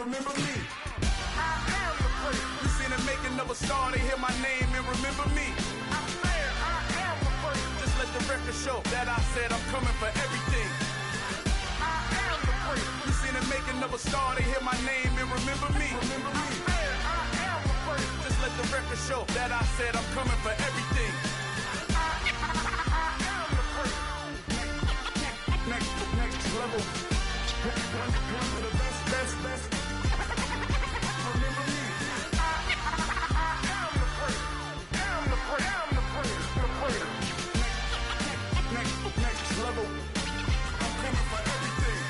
remember me. I am the prince. You see the making of a star, they hear my name and remember me. I swear I am the prince. Just let the record show that I said I'm coming for everything. I am the prince. You see the making of a star, they hear my name and remember me. Remember me. I swear I am the prince. Just let the record show that I said I'm coming for everything. I am the prince. Next level. One of the best. Remember me. I am the prince. I'm the prince. The prince. Next level. I'm coming for everything.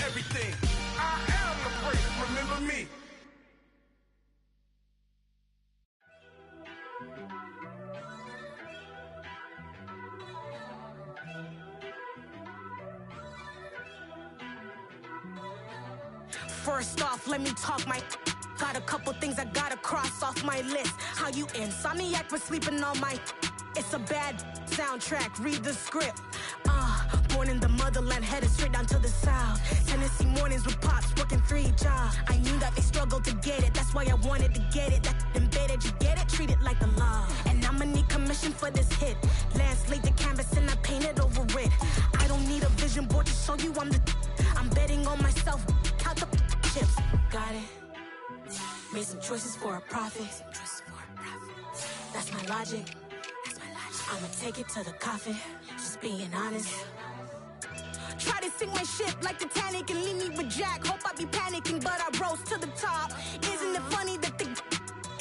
Everything. I am the prince. Remember me. First off, let me talk my. Got a couple things I gotta cross off my list. How you insomniac for sleeping on my. It's a bad soundtrack, read the script. Born in the motherland, headed straight down to the south. Tennessee mornings with pops, working 3 jobs. I knew that they struggled to get it, that's why I wanted to get it. That embedded, you get it? Treat it like the law. And I'ma need commission for this hit. Lance laid the canvas and I painted over it. I don't need a vision board to show you I'm betting on myself. Count the chips. Got it. Made some choices for a profit. That's my logic. I'ma take it to the coffin. Just being honest. Try to sink my ship like Titanic and leave me with Jack. Hope I be panicking, but I rose to the top. Isn't it funny that the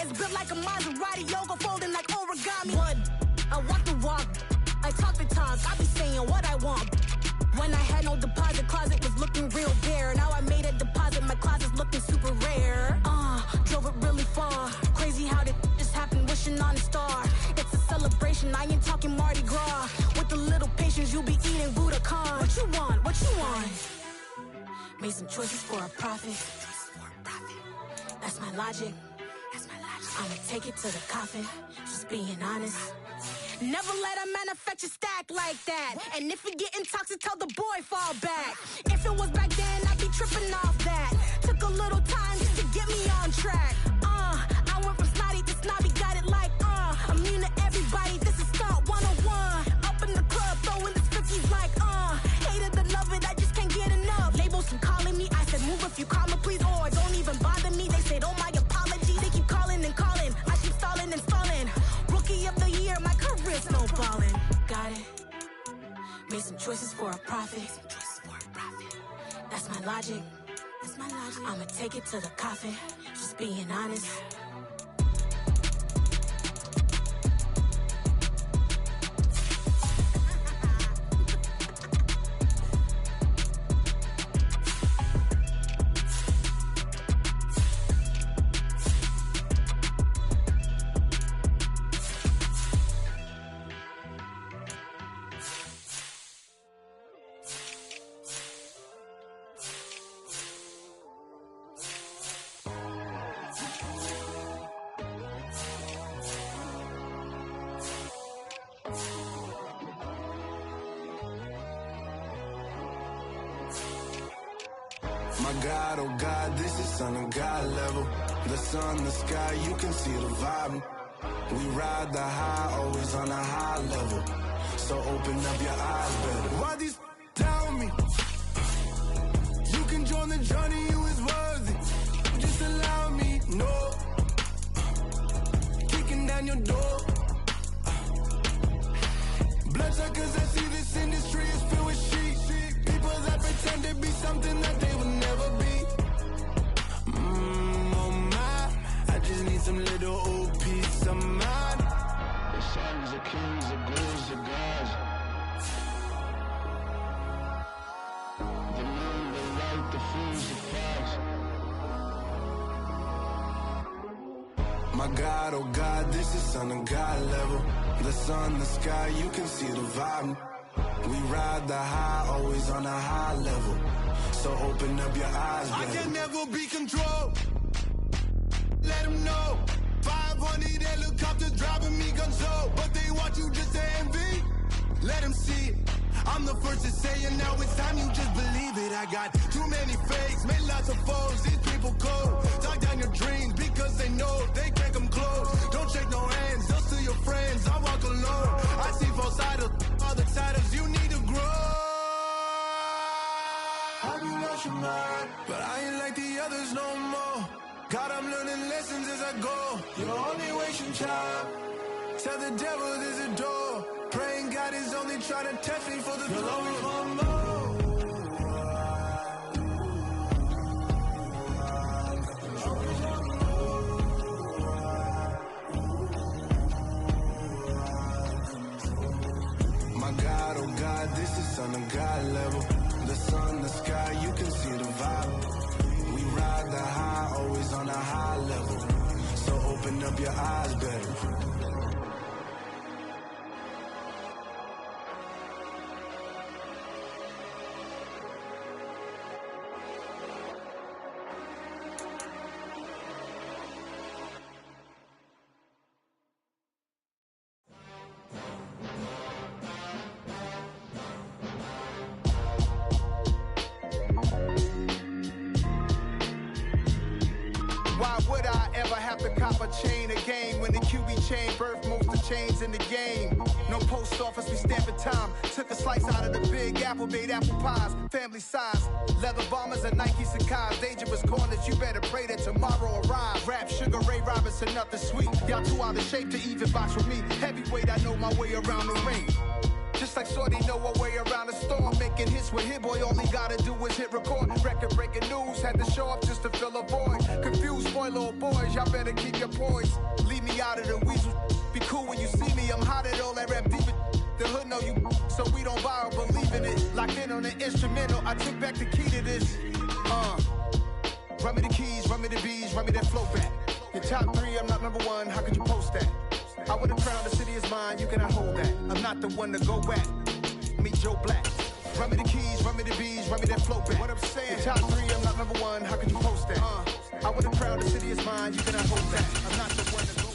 is built like a Maserati, yoga folding like origami? What? I walk the walk, I talk the talk. I be saying what I want. When I had no deposit, closet was looking real bare. Now I made a deposit, my closet's looking super rare. Drove it really far. Crazy how did just happen, wishing on a star. It's a celebration, I ain't talking Mardi Gras. With a little patience, you'll be eating Budokan. What you want? Made some choices for a profit. That's my logic. I'ma take it to the coffin. Just being honest. Never let a manufacture stack like that. And if we getting toxic, tell the boy fall back. If it was back then, I'd be tripping off that. Took a little time just to get me on track. I went from snotty to snobby, got it like immune to everybody, this is Stunt 101. Up in the club, throwing the 50s like hated to love it, I just can't get enough. Labels from calling me, I said move if you call me please, or don't even bother me. They said oh my apology, they keep calling and calling. I keep stalling and stalling. Rookie of the year, my career snowballing. Got it. Made some choices for a profit. That's my logic. I'ma take it to the coffin. Just being honest. My God, oh God, this is Son of God level. The sun, the sky, you can see the vibe. We ride the high, always on a high level. So open up your eyes better. Why these tell me you can join the journey, you is worthy. Just allow me, no. Kicking down your door. Bloodsuckers, I see this industry is filled with sheep. People that pretend to be something that they will never be. Oh my, I just need some little old peace of mind. The sons are kings, the girls are gods. The moon, the light, the fools, the fogs. My God, oh God, this is Son of God level. The sun, the sky, you can see the vibe. We ride the high, always on a high level. So open up your eyes, baby. I can never be controlled. Let them know. 500 helicopters driving me gonzo. But they want you just to envy. Let them see it. I'm the first to say it, now it's time you just believe it. I got too many fakes, made lots of foes, these people cold. Talk down your dreams because they know they can't come close. Don't shake no hands, just to your friends, I walk alone. I see both sides, other titles, you need to grow. Have you lost your mind? But I ain't like the others no more. God, I'm learning lessons as I go. You're only wasting time. Tell the devil there's a door. Praying God is only trying to test me for the glory. You'll always want more. My God, oh God, this is on a God level. The sun, the sky, you can see the vibe. We ride the high, always on a high level. So open up your eyes better. Why would I ever have to cop a chain again when the QB chain birthed most of chains in the game? No post office, we stamping time. Took a slice out of the big apple, made apple pies, family size. Leather bombers and Nike Sacai's. Dangerous corners, you better pray that tomorrow arrives. Rap, Sugar Ray Robinson, nothing sweet. Y'all too out of shape to even box with me. Heavyweight, I know my way around the ring. Just like Shorty know her way around the storm. Making hits with Hit Boy, all he gotta do is hit record. Record breaking news, had to show up just to fill a void. Confused boy, little boys, y'all better keep your poise. Leave me out of the weasel. Be cool when you see me, I'm hot at all that rap deep. The hood know you, so we don't borrow, believe in it. Locked in on the instrumental, I took back the key to this. Run me the keys, run me the bees, run me that flow back. Your top three, I'm not number one, how could you post that? I would've crowned the city is mine, you cannot hold that. I'm not the one to go back. Meet Joe Black. Run me the keys, run me the bees, run me that flow back. What I'm saying, top three, I'm not number one, how could you post that? I would've crowned the city is mine, you cannot hold that. I'm not the one to go back.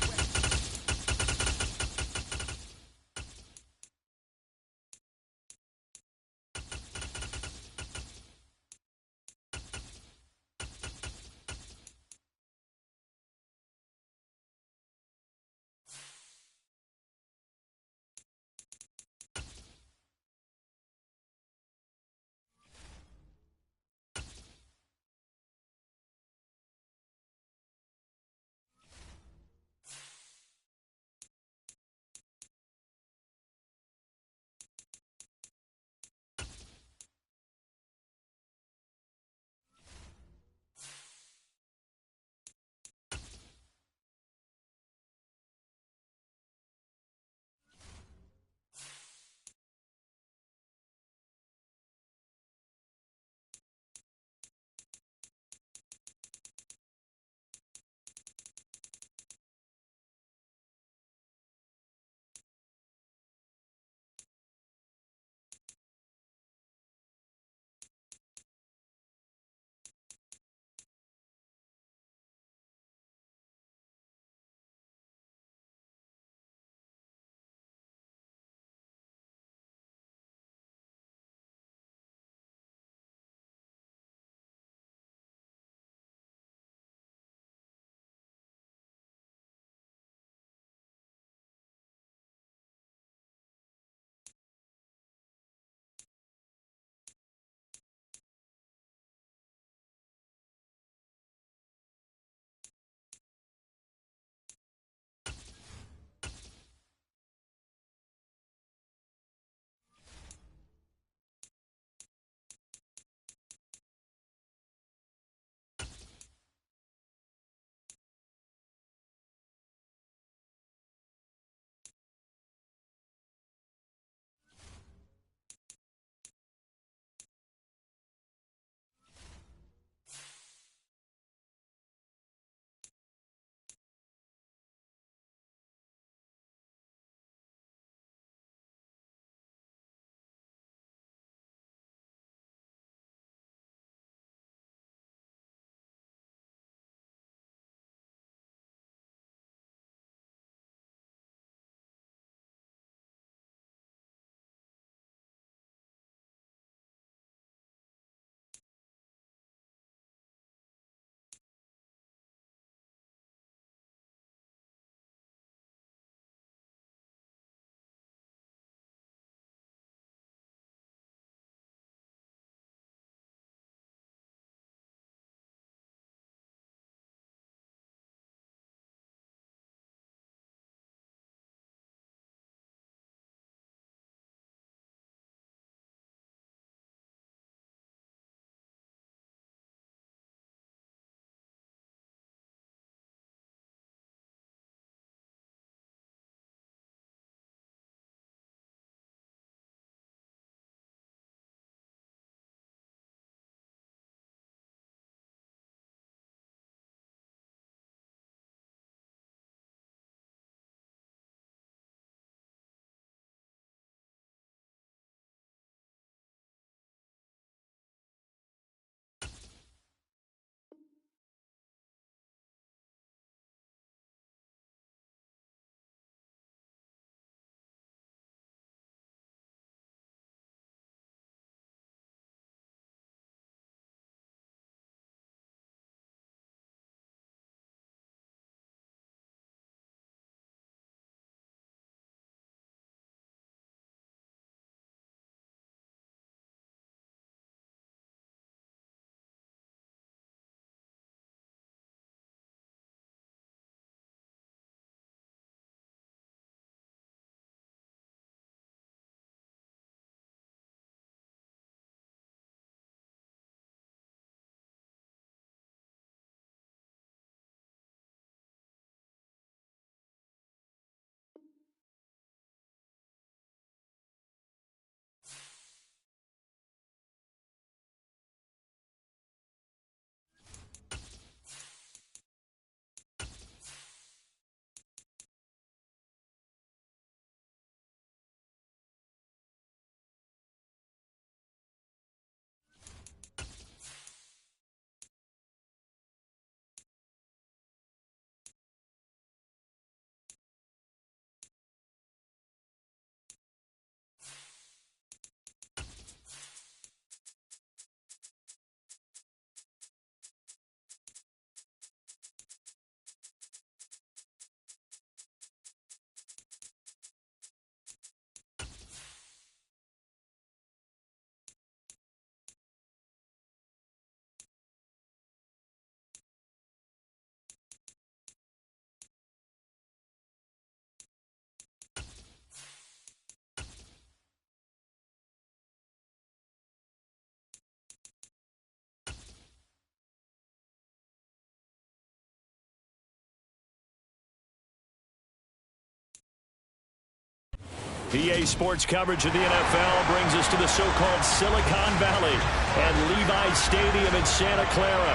EA Sports coverage of the NFL brings us to the so-called Silicon Valley and Levi's Stadium in Santa Clara.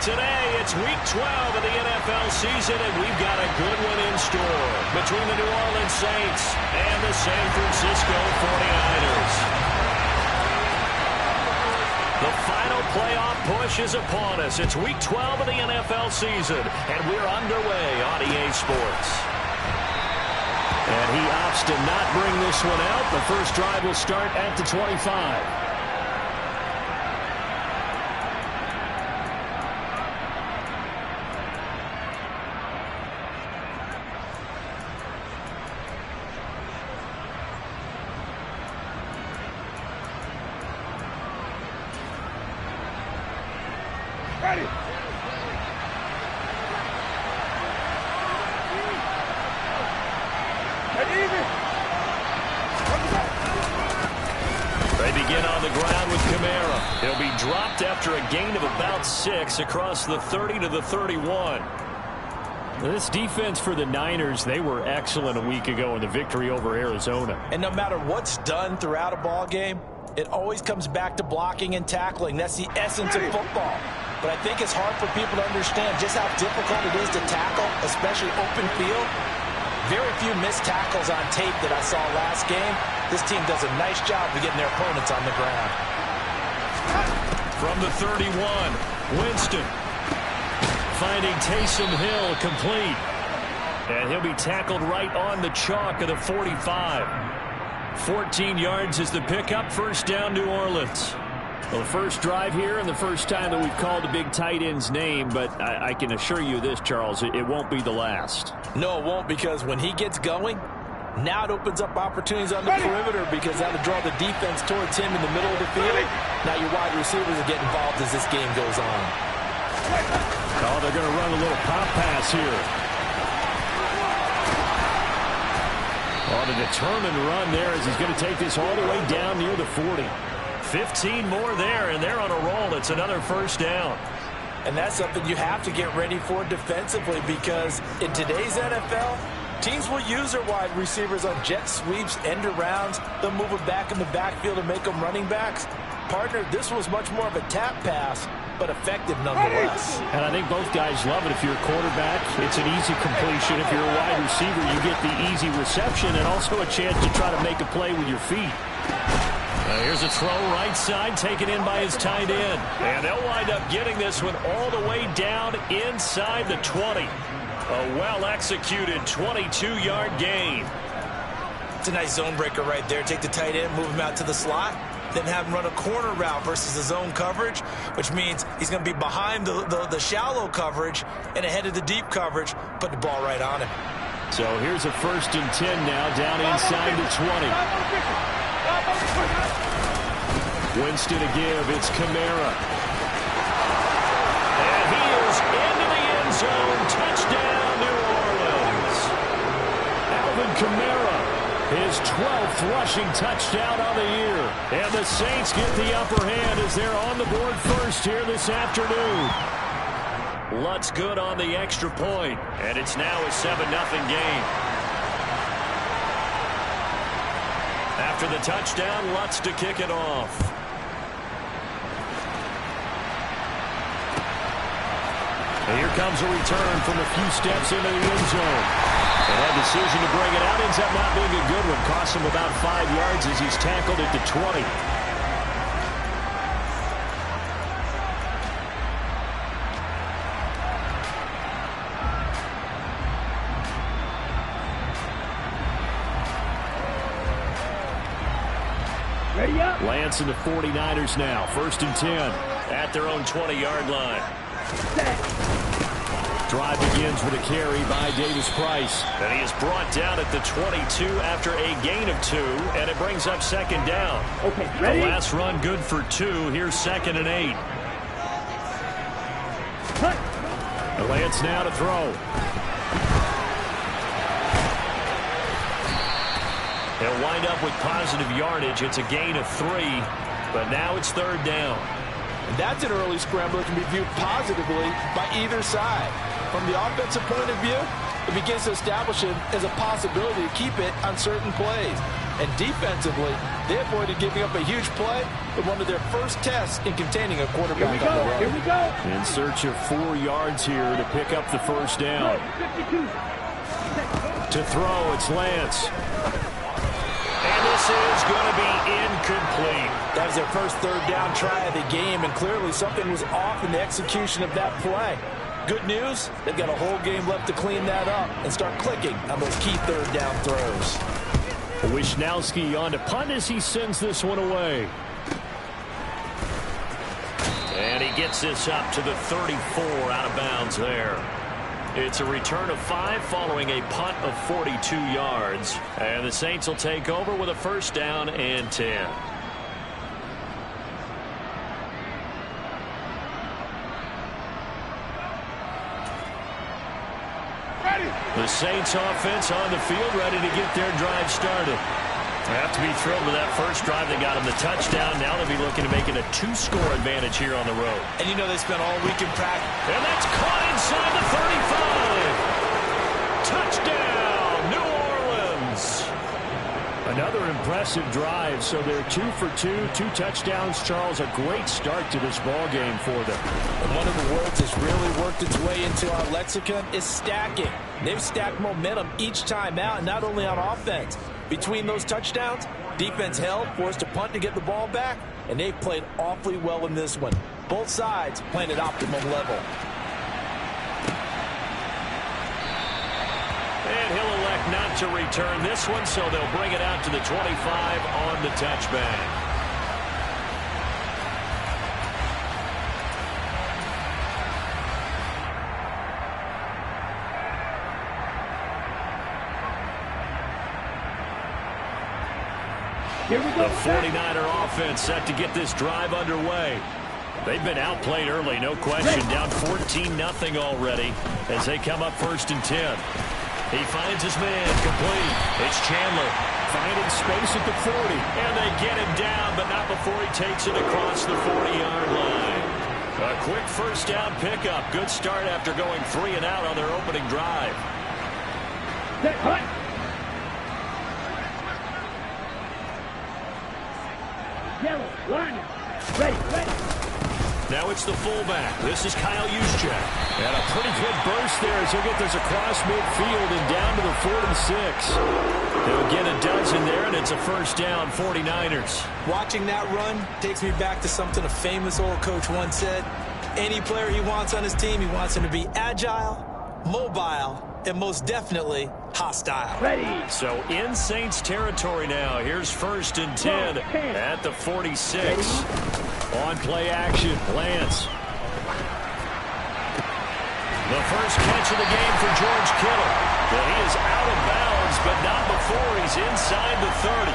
Today, it's Week 12 of the NFL season, and we've got a good one in store between the New Orleans Saints and the San Francisco 49ers. The final playoff push is upon us. It's Week 12 of the NFL season, and we're underway on EA Sports. And he opts to not bring this one out. The first drive will start at the 25. Ready. They begin on the ground with Kamara. He'll be dropped after a gain of about 6 across the 30 to the 31. This defense for the Niners, they were excellent a week ago in the victory over Arizona. And no matter what's done throughout a ball game, it always comes back to blocking and tackling. That's the essence of football. But I think it's hard for people to understand just how difficult it is to tackle, especially open field. Very few missed tackles on tape that I saw last game. This team does a nice job of getting their opponents on the ground. From the 31, Winston finding Taysom Hill complete. And he'll be tackled right on the chalk of the 45. 14 yards is the pickup. First down, New Orleans. Well, the first drive here and the first time that we've called a big tight end's name, but I can assure you this, Charles, it won't be the last. No, it won't, because when he gets going, now it opens up opportunities on the perimeter because that'll draw the defense towards him in the middle of the field. Now your wide receivers will get involved as this game goes on. Oh, they're going to run a little pop pass here. On a determined run there as he's going to take this all the way down near the 40. 15 more there, and they're on a roll. It's another first down. And that's something you have to get ready for defensively, because in today's NFL, teams will use their wide receivers on jet sweeps, end arounds. They'll move them back in the backfield and make them running backs. Partner, this was much more of a tap pass, but effective nonetheless. And I think both guys love it. If you're a quarterback, it's an easy completion. If you're a wide receiver, you get the easy reception and also a chance to try to make a play with your feet. Here's a throw right side, taken in by his tight end. And they'll wind up getting this one all the way down inside the 20. A well-executed 22-yard gain. It's a nice zone breaker right there. Take the tight end, move him out to the slot, then have him run a corner route versus the zone coverage, which means he's going to be behind the shallow coverage and ahead of the deep coverage, put the ball right on him. So here's a 1st and 10 now, down inside the 20. Winston to give. It's Kamara. And he is into the end zone. Touchdown, New Orleans. Alvin Kamara, his 12th rushing touchdown on the year. And the Saints get the upper hand as they're on the board first here this afternoon. Lutz good on the extra point, and it's now a 7-0 game. After the touchdown, Lutz to kick it off. And here comes a return from a few steps into the end zone. And that decision to bring it out ends up not being a good one. Costs him about 5 yards as he's tackled at the 20. Lance and the 49ers now. 1st and 10. At their own 20-yard line. Drive begins with a carry by Davis Price. And he is brought down at the 22 after a gain of 2, and it brings up 2nd down. Okay, ready? The last run good for 2. Here's 2nd and 8. Lance now to throw. He'll wind up with positive yardage. It's a gain of 3, but now it's 3rd down. And that's an early scramble that can be viewed positively by either side. From the offensive point of view, it begins to establish him as a possibility to keep it on certain plays. And defensively, they avoided giving up a huge play in one of their first tests in containing a quarterback on the run. Here we go. In search of 4 yards here to pick up the first down. To throw, it's Lance. And this is going to be incomplete. That was their first third down try of the game, and clearly something was off in the execution of that play. Good news, they've got a whole game left to clean that up and start clicking on those key third down throws. Wisnowski on to punt as he sends this one away. And he gets this up to the 34 out of bounds there. It's a return of 5 following a punt of 42 yards. And the Saints will take over with a first down and 10. The Saints offense on the field, ready to get their drive started. They have to be thrilled with that first drive. They got him the touchdown. Now they'll be looking to make it a 2-score advantage here on the road. And you know they spent all week in practice. And that's caught inside the 35. Touchdown, New Orleans. Another impressive drive. So they're 2 for 2, 2 touchdowns. Charles, a great start to this ball game for them. And one of the words that's really worked its way into our lexicon is stacking. They've stacked momentum each time out, and not only on offense. Between those touchdowns, defense held, forced to punt to get the ball back, and they've played awfully well in this one. Both sides playing at optimum level. And he'll elect not to return this one, so they'll bring it out to the 25 on the touchback. Here we go. The 49er offense set to get this drive underway. They've been outplayed early, no question. Down 14-0 already as they come up 1st and 10. He finds his man complete. It's Chandler finding space at the 40. And they get him down, but not before he takes it across the 40-yard line. A quick first down pickup. Good start after going 3 and out on their opening drive. Set, hut. Yellow, line, ready. Now it's the fullback. This is Kyle Juszczyk. And a pretty good burst there as he'll get this across midfield and down to the 46. He'll get a dozen there, and it's a first down, 49ers. Watching that run takes me back to something a famous old coach once said. Any player he wants on his team, he wants him to be agile, mobile, and most definitely hostile. Ready. So in Saints territory now. Here's 1st and 10 at the 46. On play action, Lance. The first catch of the game for George Kittle. Well, he is out of bounds, but not before he's inside the 30.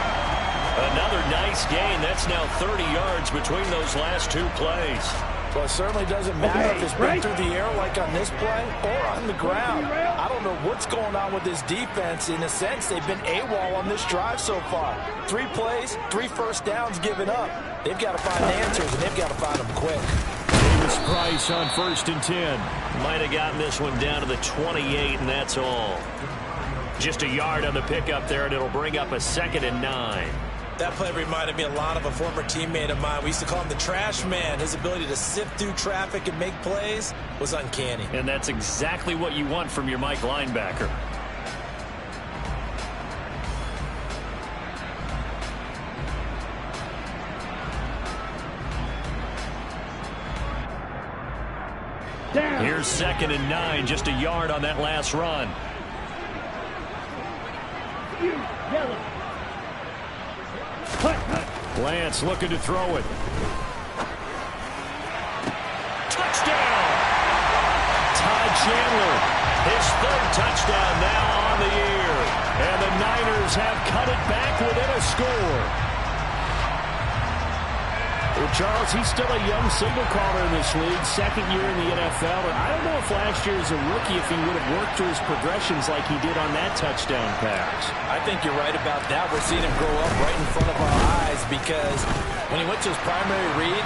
Another nice gain. That's now 30 yards between those last 2 plays. Well, it certainly doesn't matter if it's been through the air like on this play or on the ground. I don't know what's going on with this defense. In a sense, they've been AWOL on this drive so far. 3 plays, 3 first downs given up. They've got to find answers, and they've got to find them quick. Davis Price on 1st and 10. Might have gotten this one down to the 28, and that's all. Just a yard on the pickup there, and it'll bring up a 2nd and 9. That play reminded me a lot of a former teammate of mine. We used to call him the trash man. His ability to sift through traffic and make plays was uncanny. And that's exactly what you want from your Mike linebacker. Down. Here's 2nd and 9, just a yard on that last run. Yellow. Lance looking to throw it. Touchdown! Todd Chandler, his 3rd touchdown now on the year. And the Niners have cut it back within a score. Well, Charles, he's still a young signal caller in this league, 2nd year in the NFL. And I don't know if last year as a rookie, if he would have worked through his progressions like he did on that touchdown pass. I think you're right about that. We're seeing him grow up right in front of our eyes because when he went to his primary read,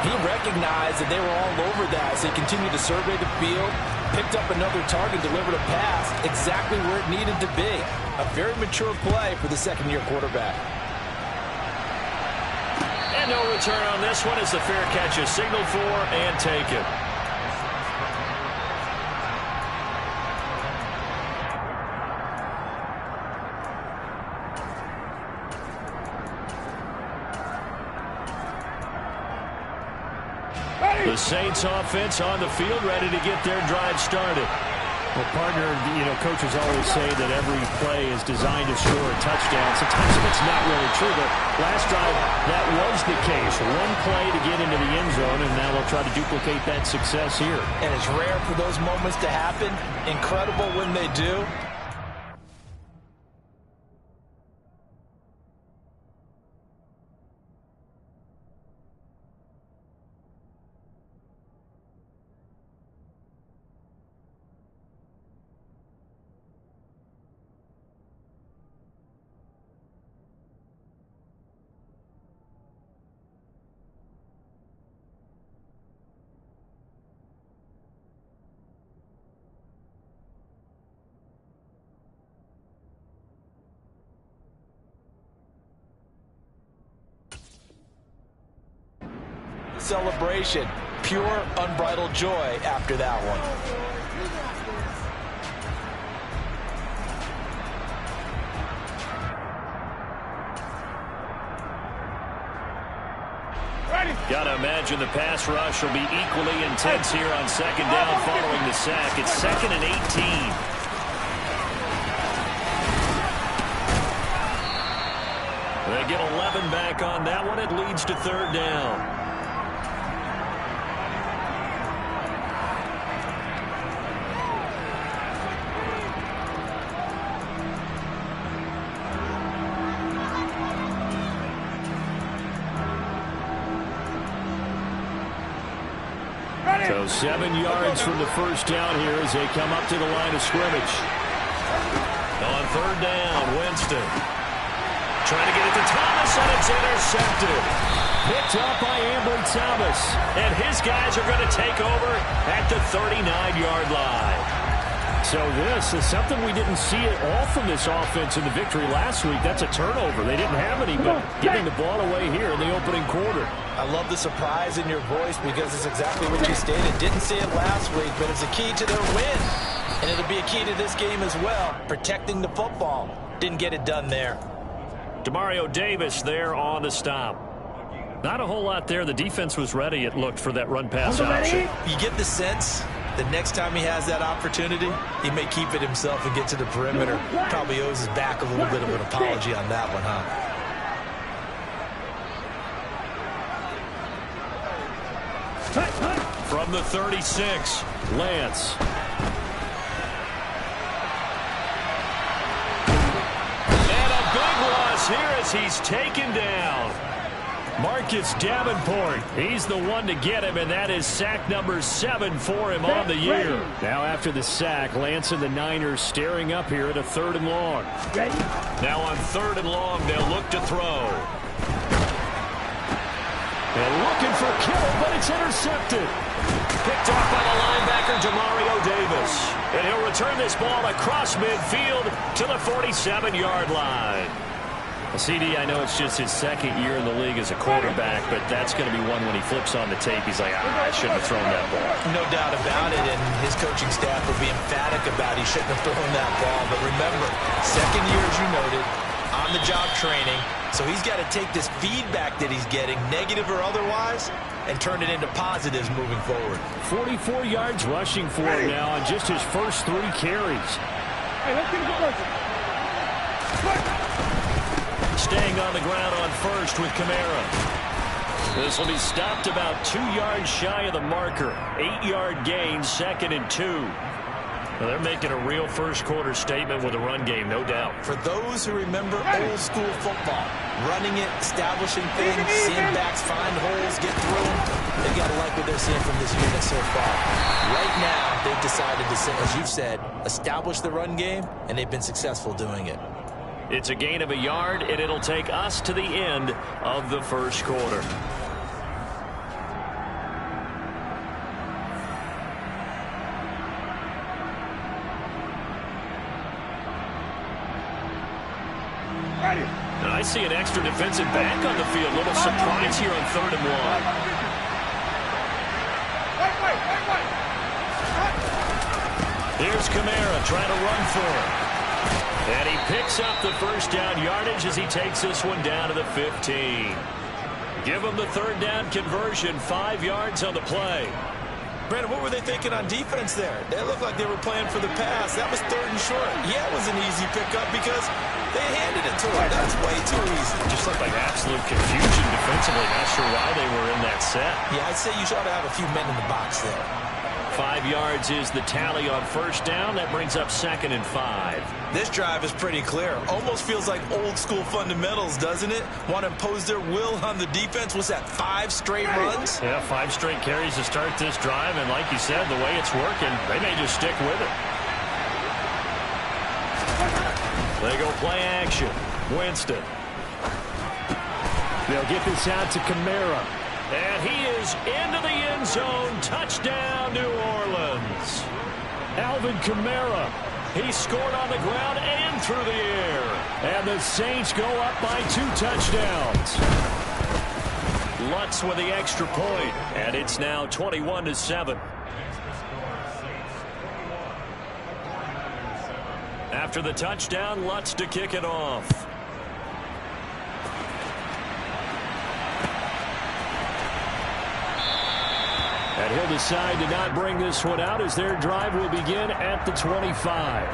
he recognized that they were all over that as he continued to survey the field, Picked up another target, delivered a pass exactly where it needed to be. A very mature play for the second-year quarterback. And no return on this one as the fair catch is signaled for and taken. The Saints offense on the field, ready to get their drive started. Well, partner, coaches always say that every play is designed to score a touchdown. Sometimes it's not really true, but last drive, that was the case. One play to get into the end zone, and now they'll try to duplicate that success here. And it's rare for those moments to happen. Incredible when they do. Celebration, pure unbridled joy after that one. Gotta imagine the pass rush will be equally intense here on second down following the sack. It's 2nd and 18. They get 11 back on that one. It leads to 3rd down. So 7 yards from the first down here as they come up to the line of scrimmage. On 3rd down, Winston. Trying to get it to Thomas, and it's intercepted. Picked up by Ambry Thomas. And his guys are going to take over at the 39-yard line. So this is something we didn't see at all from this offense in the victory last week. That's a turnover. They didn't have any, but giving the ball away here in the opening quarter. I love the surprise in your voice because it's exactly what you stated. Didn't see it last week, but it's a key to their win. And it'll be a key to this game as well, protecting the football. Didn't get it done there. Demario Davis there on the stop. Not a whole lot there. The defense was ready, it looked, for that run-pass option. You get the sense the next time he has that opportunity, he may keep it himself and get to the perimeter. Probably owes his back a little bit of an apology on that one, huh? From the 36, Lance. And a big loss here as he's taken down. Marcus Davenport, he's the one to get him, and that is sack number 7 for him on the year. Now after the sack, Lance and the Niners staring up here at a 3rd and long. Now on 3rd and long, they'll look to throw. And looking for Kittle, but it's intercepted. Picked off by the linebacker, Demario Davis. And he'll return this ball across midfield to the 47-yard line. CD, I know it's just his 2nd year in the league as a quarterback, but that's going to be one when he flips on the tape. He's like, I shouldn't have thrown that ball. No doubt about it, and his coaching staff will be emphatic about he shouldn't have thrown that ball. But remember, 2nd year, as you noted, on-the-job training, so he's got to take this feedback that he's getting, negative or otherwise, and turn it into positives moving forward. 44 yards rushing for him now on just his first 3 carries. Hey, let's get the person. Staying on the ground on first with Kamara. This will be stopped about 2 yards shy of the marker. 8-yard gain, 2nd and 2. Well, they're making a real first-quarter statement with a run game, no doubt. For those who remember old-school football, running it, establishing things, seeing backs find holes, get through them, they've got to like what they're seeing from this unit so far. Right now, they've decided to, as you've said, establish the run game, and they've been successful doing it. It's a gain of a yard, and it'll take us to the end of the first quarter. I see an extra defensive back on the field. Little surprise here on 3rd and 1. Here's Kamara trying to run for it. And he picks up the first down yardage as he takes this one down to the 15. Give him the 3rd down conversion, 5 yards on the play. Brandon, what were they thinking on defense there? They looked like they were playing for the pass. That was 3rd and short. Yeah, it was an easy pickup because they handed it to him. That's way too easy. Just looked like absolute confusion defensively. Not sure why they were in that set. Yeah, I'd say you ought to have a few men in the box there. 5 yards is the tally on first down. That brings up 2nd and 5. This drive is pretty clear. Almost feels like old school fundamentals, doesn't it? Want to impose their will on the defense. Was that 5 straight runs? Yeah, 5 straight carries to start this drive. And like you said, the way it's working, they may just stick with it. They go play action. Winston. They'll get this out to Kamara. And he is into the end zone. Touchdown, New Orleans. Alvin Kamara. He scored on the ground and through the air. And the Saints go up by 2 touchdowns. Lutz with the extra point. And it's now 21-7. After the touchdown, Lutz to kick it off. And he'll decide to not bring this one out as their drive will begin at the 25.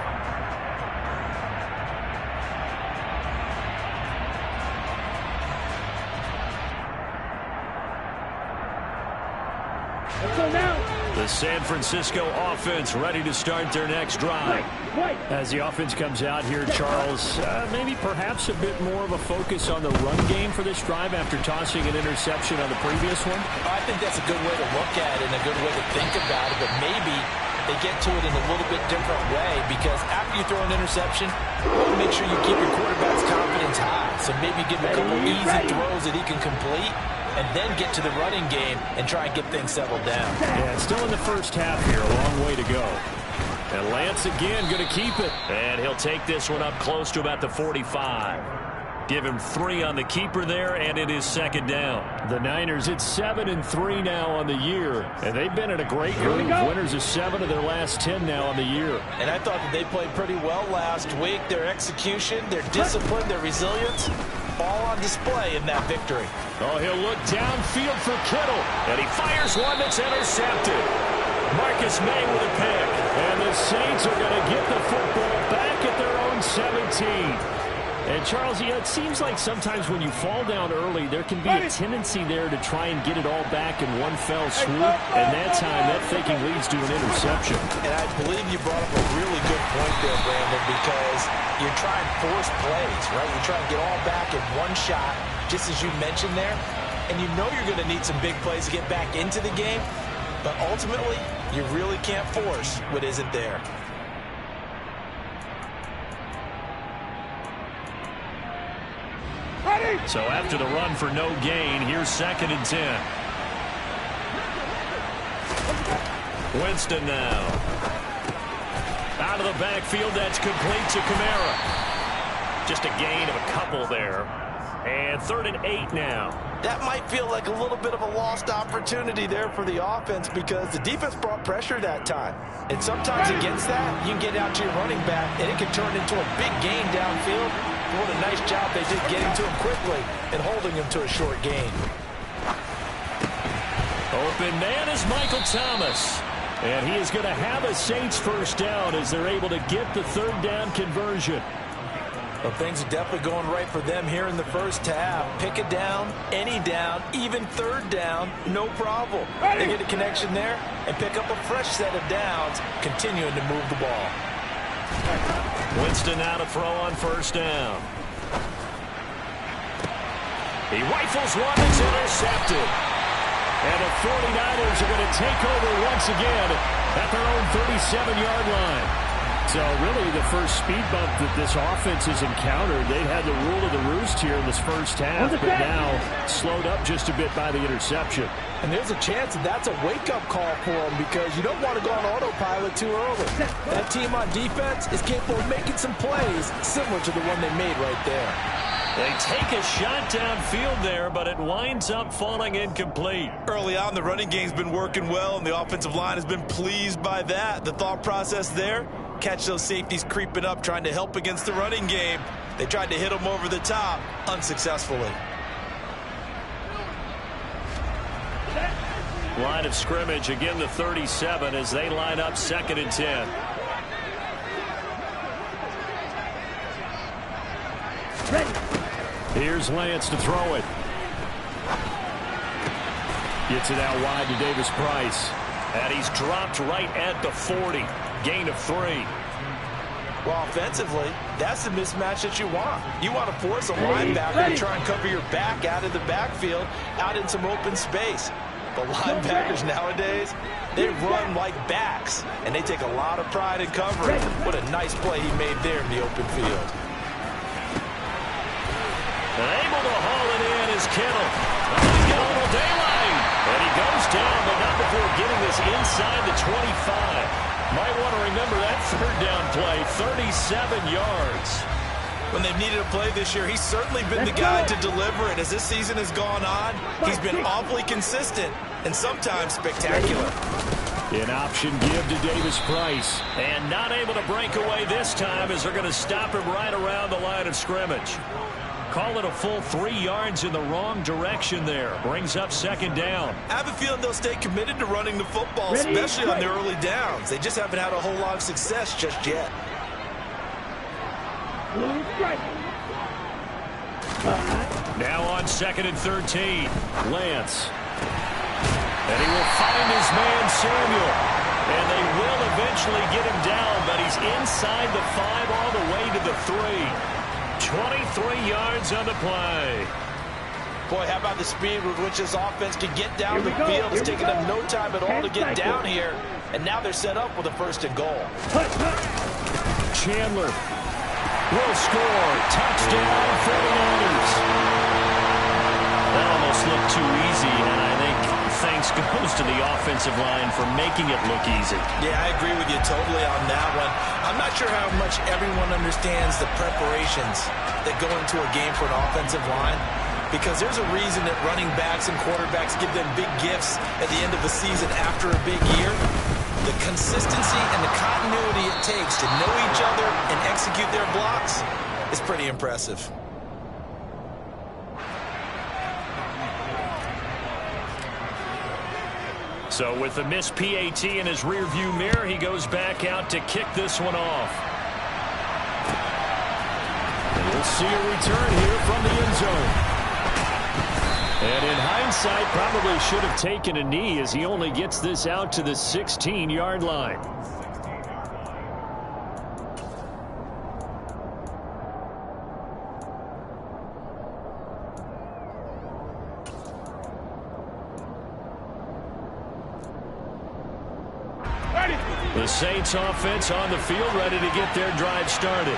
The San Francisco offense ready to start their next drive. As the offense comes out here, Charles, maybe perhaps a bit more of a focus on the run game for this drive after tossing an interception on the previous one? I think that's a good way to look at it and a good way to think about it, but maybe they get to it in a little bit different way because after you throw an interception, you want to make sure you keep your quarterback's confidence high. So maybe give him a couple easy throws that he can complete and then get to the running game and try and get things settled down. Yeah, still in the first half here, a long way to go. And Lance again going to keep it. And he'll take this one up close to about the 45. Give him 3 on the keeper there, and it is 2nd down. The Niners, it's 7-3 now on the year. And they've been in a great groove. Winners of 7 of their last 10 now on the year. And I thought that they played pretty well last week. Their execution, their discipline, their resilience, all on display in that victory. Oh, he'll look downfield for Kittle. And he fires one that's intercepted. Marcus May with a pick. And the Saints are going to get the football back at their own 17. And, Charles, it seems like sometimes when you fall down early, there can be a tendency there to try and get it all back in one fell swoop. And that time, that thinking leads to an interception. And I believe you brought up a really good point there, Brandon, because you're trying to force plays, right? You're trying to get all back in one shot, just as you mentioned there. And you know you're going to need some big plays to get back into the game. But ultimately, you really can't force what isn't there. So after the run for no gain, here's 2nd and 10. Winston now. Out of the backfield, that's complete to Kamara. Just a gain of a couple there. And 3rd and 8 now. That might feel like a little bit of a lost opportunity there for the offense because the defense brought pressure that time. And sometimes against that, you can get out to your running back, and it can turn into a big gain downfield. What a nice job they did getting to him quickly and holding him to a short gain. Open man is Michael Thomas. And he is going to have a Saints first down as they're able to get the 3rd down conversion. Well, things are definitely going right for them here in the first half. Pick it down, any down, even 3rd down, no problem. They get a connection there and pick up a fresh set of downs, continuing to move the ball. Winston now to throw on first down. He rifles one that's intercepted. And the 49ers are going to take over once again at their own 37-yard line. So really the first speed bump that this offense has encountered, they've had the rule of the roost here in this first half, but now slowed up just a bit by the interception. And there's a chance that that's a wake-up call for them because you don't want to go on autopilot too early. That team on defense is capable of making some plays similar to the one they made right there. They take a shot downfield there, but it winds up falling incomplete. Early on, the running game's been working well, and the offensive line has been pleased by that. The thought process there, catch those safeties creeping up, trying to help against the running game. They tried to hit them over the top, unsuccessfully. Line of scrimmage, again the 37 as they line up 2nd and 10. Here's Lance to throw it. Gets it out wide to Davis Price. And he's dropped right at the 40. Gain of 3. Well, offensively, that's the mismatch that you want. You want to force a linebacker to try and cover your back out of the backfield, out in some open space. But linebackers nowadays, they run like backs, and they take a lot of pride in covering. What a nice play he made there in the open field. Able to haul it in is Kittle. He's got a little daylight. And he goes down, but not before getting this inside the 25. Might want to remember that 3rd down play, 37 yards. When they've needed a play this year, he's certainly been the guy to deliver it. As this season has gone on, he's been awfully consistent and sometimes spectacular. An option give to Davis Price. And not able to break away this time as they're going to stop him right around the line of scrimmage. Call it a full 3 yards in the wrong direction there. Brings up 2nd down. I have a feeling they'll stay committed to running the football, especially on the early downs. They just haven't had a whole lot of success just yet. Now on 2nd and 13. Lance. And he will find his man Samuel. And they will eventually get him down, but he's inside the 5 all the way to the 3. 23 yards on the play. Boy, how about the speed with which this offense can get down the field? It's taken them no time at all to get down here. And now they're set up with a 1st and goal. Chandler will score. Touchdown, 49ers. That almost looked too easy, and I think thanks goes to the offensive line for making it look easy. Yeah, I agree with you totally on that one. I'm not sure how much everyone understands the preparations that go into a game for an offensive line, because there's a reason that running backs and quarterbacks give them big gifts at the end of the season after a big year. The consistency and the continuity it takes to know each other and execute their blocks is pretty impressive. So with the missed PAT in his rearview mirror, he goes back out to kick this one off. And we'll see a return here from the end zone. And in hindsight, probably should have taken a knee as he only gets this out to the 16-yard line. The Saints offense on the field, ready to get their drive started.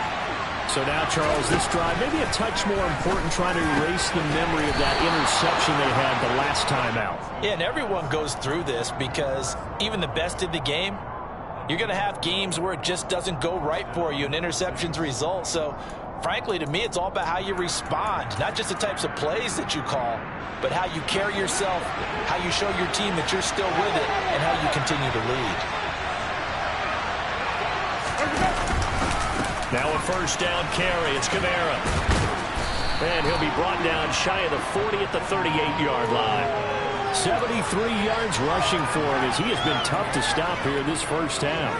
So now, Charles, this drive maybe a touch more important, trying to erase the memory of that interception they had the last time out. Yeah, and everyone goes through this because even the best in the game, you're going to have games where it just doesn't go right for you and interceptions result. So, frankly, to me, it's all about how you respond, not just the types of plays that you call, but how you carry yourself, how you show your team that you're still with it, and how you continue to lead. Now a 1st down carry. It's Kamara. And he'll be brought down shy of the 40 at the 38-yard line. 73 yards rushing for him as he has been tough to stop here this first half.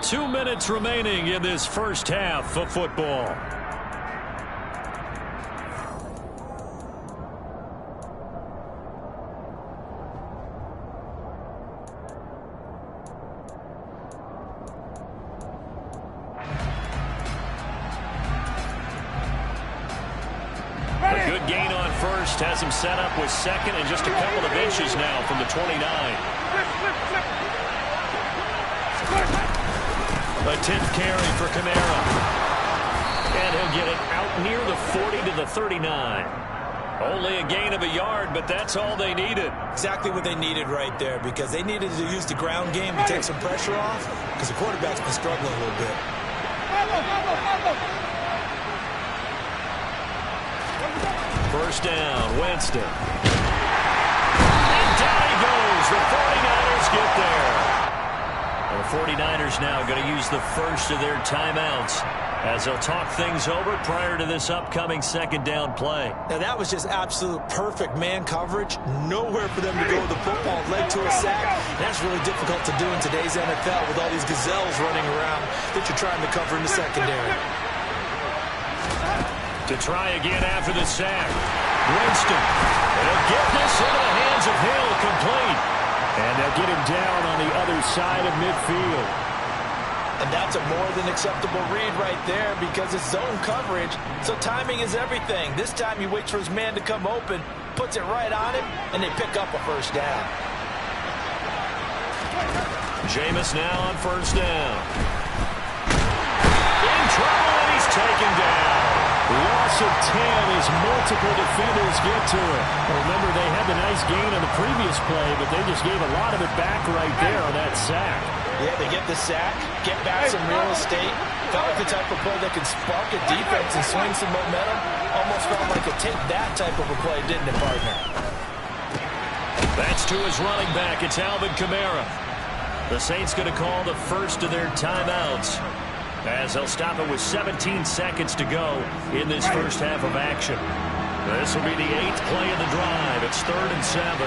Two minutes remaining in this first half of football. Has him set up with 2nd and just a couple of inches now from the 29. A 10th carry for Kamara. And he'll get it out near the 40 to the 39. Only a gain of a yard, but that's all they needed. Exactly what they needed right there, because they needed to use the ground game to take some pressure off, because the quarterback's been struggling a little bit. First down, Winston. And down he goes. The 49ers get there. And the 49ers now going to use the first of their timeouts as they'll talk things over prior to this upcoming second down play. Now that was just absolute perfect man coverage. Nowhere for them to go with the football, led to a sack. That's really difficult to do in today's NFL with all these gazelles running around that you're trying to cover in the secondary. To try again after the sack. Winston. They'll get this into the hands of Hill, complete. And they'll get him down on the other side of midfield. And that's a more than acceptable read right there because it's zone coverage, so timing is everything. This time he waits for his man to come open, puts it right on him, and they pick up a first down. Jameis now on first down. In trouble, and he's taken down. Loss of 10 as multiple defenders get to it. Remember, they had the nice gain on the previous play, but they just gave a lot of it back right there on that sack. Yeah, they get the sack, get back some real estate. Felt like the type of play that can spark a defense and swing some momentum. Almost felt like a take that type of a play, didn't it, partner? That's to his running back. It's Alvin Kamara. The Saints going to call the first of their timeouts as they'll stop it with 17 seconds to go in this first half of action. This will be the 8th play of the drive. It's 3rd and 7.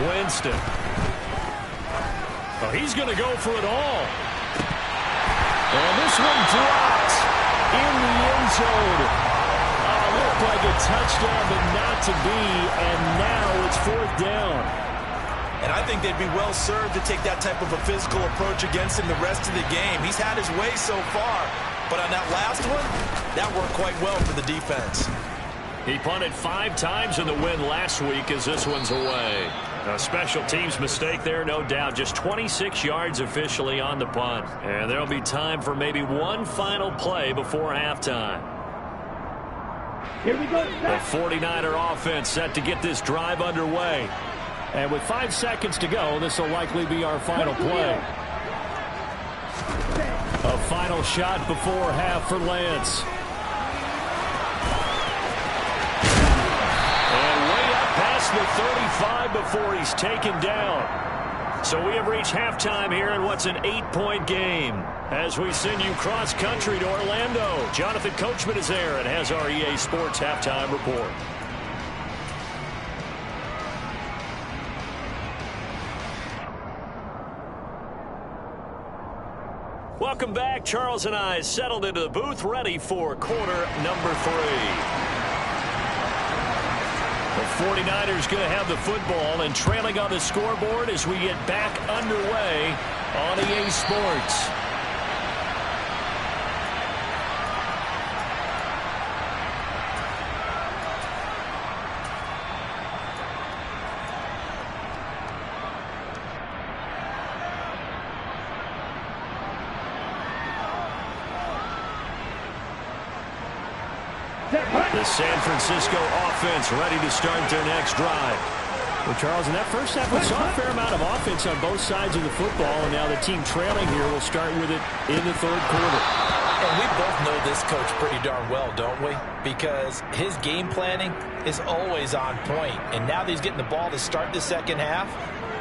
Winston. Oh, he's going to go for it all. And this one dropped in the end zone. Looked like a touchdown, but not to be, and now it's 4th down. And I think they'd be well served to take that type of a physical approach against him the rest of the game. He's had his way so far, but on that last one, that worked quite well for the defense. He punted 5 times in the win last week as this one's away. A special teams mistake there, no doubt. Just 26 yards officially on the punt. And there'll be time for maybe one final play before halftime. Here we go. The 49er offense set to get this drive underway. And with 5 seconds to go, this will likely be our final play. A final shot before half for Lance. And way up past the 35 before he's taken down. So we have reached halftime here in what's an 8-point game. As we send you cross-country to Orlando, Jonathan Coachman is there and has our EA Sports Halftime Report. Welcome back. Charles and I settled into the booth, ready for quarter number 3. The 49ers going to have the football and trailing on the scoreboard as we get back underway on EA Sports. The San Francisco offense ready to start their next drive. Well, Charles, in that first half, we saw a fair amount of offense on both sides of the football, and now the team trailing here will start with it in the 3rd quarter. And we both know this coach pretty darn well, don't we? Because his game planning is always on point. And now that he's getting the ball to start the second half,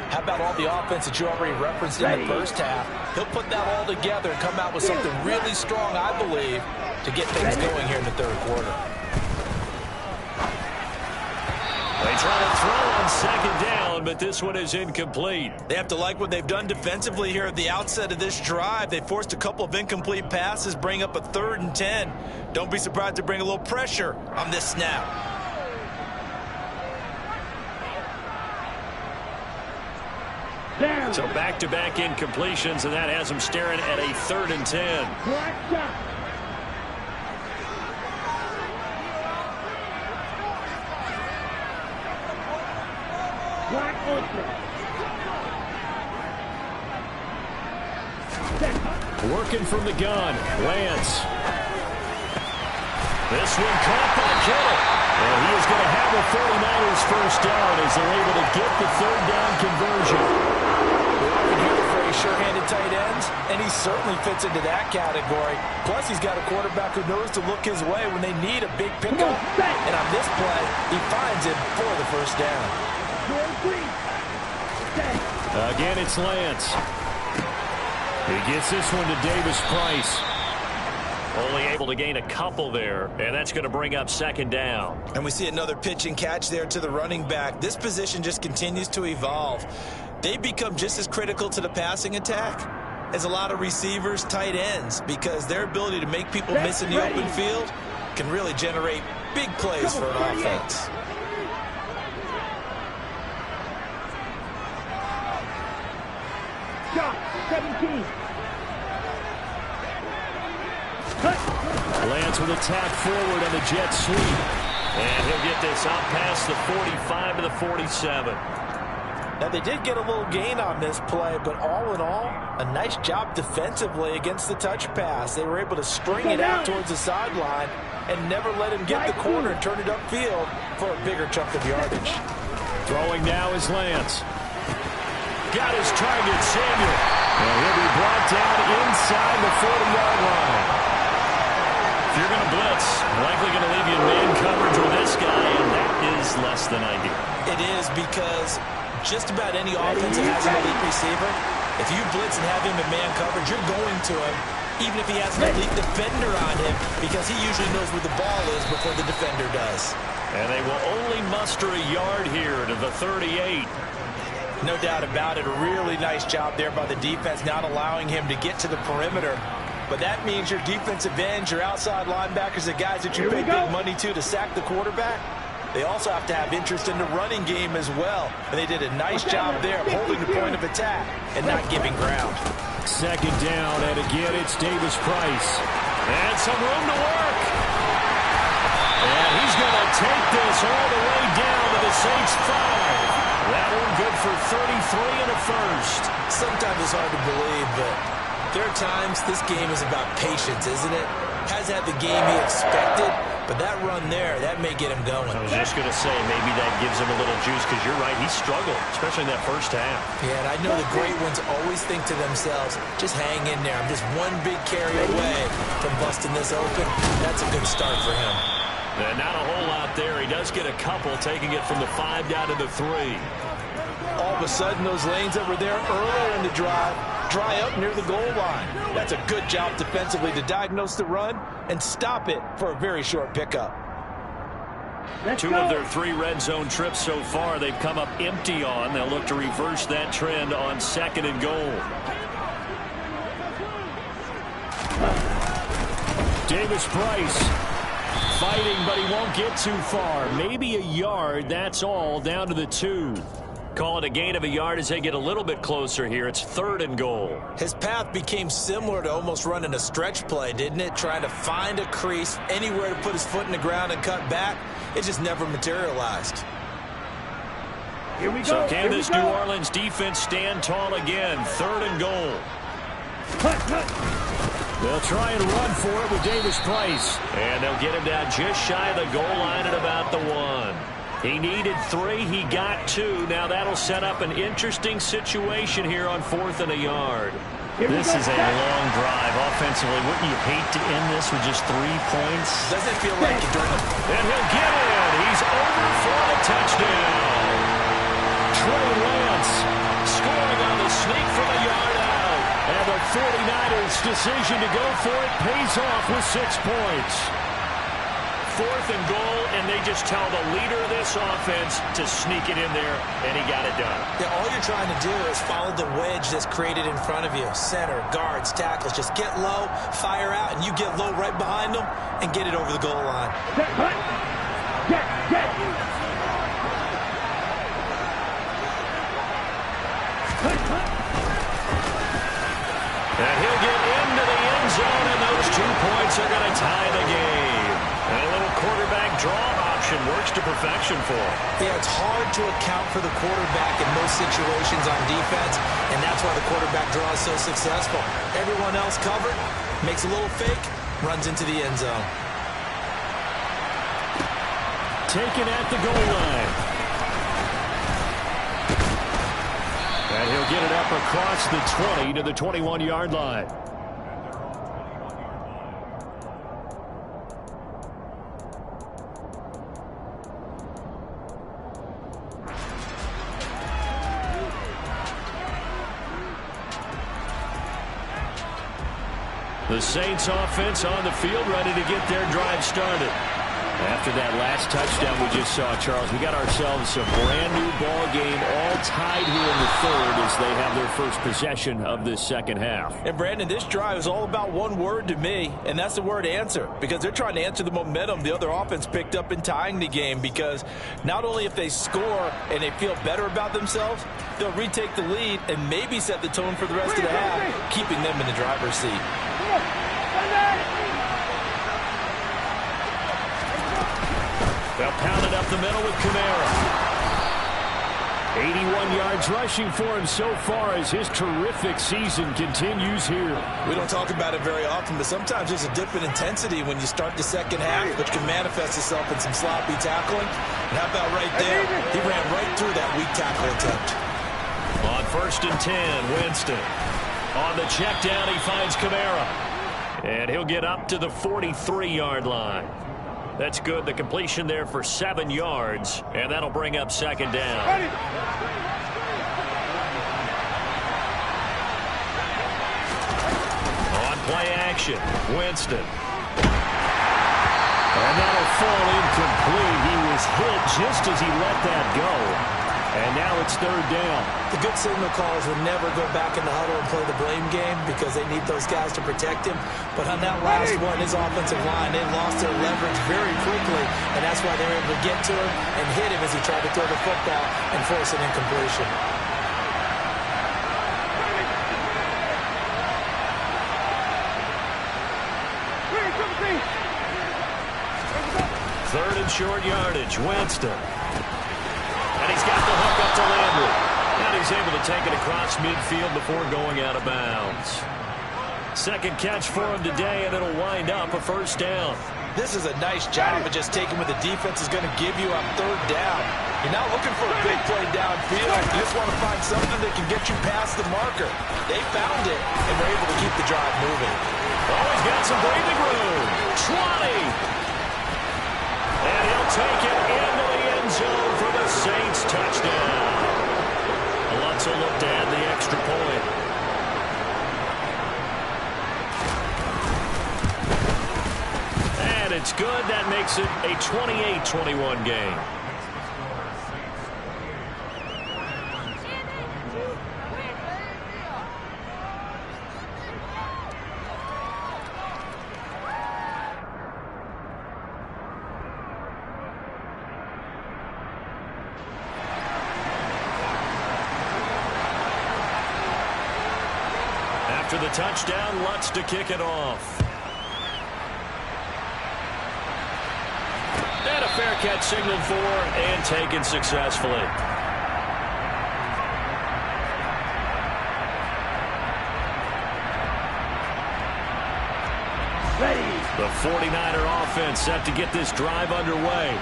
how about all the offense that you already referenced in the first half? He'll put that all together and come out with something really strong, I believe, to get things going here in the 3rd quarter. They try to throw on second down, but this one is incomplete. They have to like what they've done defensively here at the outset of this drive. They forced a couple of incomplete passes, bring up a 3rd and 10. Don't be surprised to bring a little pressure on this snap. So back-to-back incompletions, and that has them staring at a 3rd and 10. Working from the gun, Lance. This one caught by Kittle. And he is going to have a 49ers first down as they're able to get the third down conversion. We often hear the phrase sure-handed tight ends, and he certainly fits into that category. Plus, he's got a quarterback who knows to look his way when they need a big pickup. And on this play, he finds it for the first down. Again, it's Lance. He gets this one to Davis Price. Only able to gain a couple there, and that's going to bring up second down. And we see another pitch and catch there to the running back. This position just continues to evolve. They become just as critical to the passing attack as a lot of receivers, tight ends, because their ability to make people miss in the open field can really generate big plays for an offense. Shot 17. Lance with a tap forward on the jet sweep. And he'll get this out past the 45 to the 47. Now, they did get a little gain on this play, but all in all, a nice job defensively against the touch pass. They were able to string it out towards the sideline and never let him get the corner and turn it upfield for a bigger chunk of yardage. Throwing now is Lance. Got his target, Samuel. And he'll be brought down inside the 40-yard line. If you're going to blitz, likely going to leave you in man coverage with this guy, and that is less than ideal. It is, because just about any offense that has an elite receiver, if you blitz and have him in man coverage, you're going to him, even if he has an elite defender on him, because he usually knows where the ball is before the defender does. And they will only muster a yard here to the 38. No doubt about it. A really nice job there by the defense, not allowing him to get to the perimeter. But that means your defensive ends, your outside linebackers, the guys that you pay big money to sack the quarterback, they also have to have interest in the running game as well. And they did a nice job there of holding the point of attack and not giving ground. Second down, and again it's Davis Price. And some room to work. And he's going to take this all the way down to the Saints 5. That one good for 33 and a first. Sometimes it's hard to believe, but there are times this game is about patience, isn't it? Has had the game he expected, but that run there, that may get him going. I was just going to say, maybe that gives him a little juice, because you're right, he struggled, especially in that first half. Yeah, and I know the great ones always think to themselves, just hang in there. I'm just one big carry away from busting this open. That's a good start for him. And not a whole lot there. He does get a couple, taking it from the 5 down to the 3. All of a sudden, those lanes that were there earlier in the drive dry up near the goal line. That's a good job defensively to diagnose the run and stop it for a very short pickup. Two of their 3 red zone trips so far, they've come up empty on. They'll look to reverse that trend on 2nd and goal. Davis Price fighting, but he won't get too far. Maybe a yard, that's all, down to the 2. Call it a gain of a yard as they get a little bit closer here. It's 3rd and goal. His path became similar to almost running a stretch play, didn't it? Trying to find a crease, anywhere to put his foot in the ground and cut back. It just never materialized. Here we go. So can this New Orleans defense stand tall again? 3rd and goal. They'll try and run for it with Davis Price. And they'll get him down just shy of the goal line at about the 1. He needed 3. He got 2. Now that'll set up an interesting situation here on 4th and a yard. This is a long drive offensively. Wouldn't you hate to end this with just 3 points? Doesn't it feel like it during the... And he'll get in. He's over for the touchdown. Trey Lance scoring on the sneak from a yard out. And the 49ers' decision to go for it pays off with 6 points. 4th and goal, and they just tell the leader of this offense to sneak it in there, and he got it done. Yeah, all you're trying to do is follow the wedge that's created in front of you. Center, guards, tackles. Just get low, fire out, and you get low right behind them and get it over the goal line. And he'll get into the end zone, and those 2 points are going to tie the game. And a little quarterback draw option motion works to perfection for him. Yeah, it's hard to account for the quarterback in most situations on defense, and that's why the quarterback draw is so successful. Everyone else covered, makes a little fake, runs into the end zone. Taken at the goal line. And he'll get it up across the 20 to the 21-yard line. The Saints offense on the field, ready to get their drive started. After that last touchdown we just saw, Charles, we got ourselves a brand new ball game, all tied here in the third as they have their first possession of this second half. And Brandon, this drive is all about one word to me, and that's the word answer, because they're trying to answer the momentum the other offense picked up in tying the game, because not only if they score and they feel better about themselves, they'll retake the lead and maybe set the tone for the rest of the half, keeping them in the driver's seat. They'll pound it up the middle with Kamara. 81 yards rushing for him so far as his terrific season continues here. We don't talk about it very often, but sometimes there's a dip in intensity when you start the second half, which can manifest itself in some sloppy tackling. And how about right there? He ran right through that weak tackle attempt. On 1st and 10, Winston. On the check down, he finds Kamara. And he'll get up to the 43-yard line. That's good. The completion there for 7 yards, and that'll bring up second down. On play action, Winston. And that'll fall incomplete. He was hit just as he let that go. And now it's third down. The good signal callers will never go back in the huddle and play the blame game because they need those guys to protect him. But on that last one, his offensive line, they lost their leverage very quickly, and that's why they were able to get to him and hit him as he tried to throw the football and force an incompletion. Third and short yardage, Winston. And he's got the hook up to Landry. And he's able to take it across midfield before going out of bounds. Second catch for him today, and it'll wind up a first down. This is a nice job of just taking what the defense is going to give you on third down. You're not looking for a big play downfield. You just want to find something that can get you past the marker. They found it, and were able to keep the drive moving. Oh, he's got some breathing room. 20. And he'll take it into the end zone for the Saints touchdown. Alonso looked to add the extra point. And it's good. That makes it a 28-21 game. After the touchdown, Lutz to kick it off. And a fair catch signaled for and taken successfully. The 49er offense set to get this drive underway.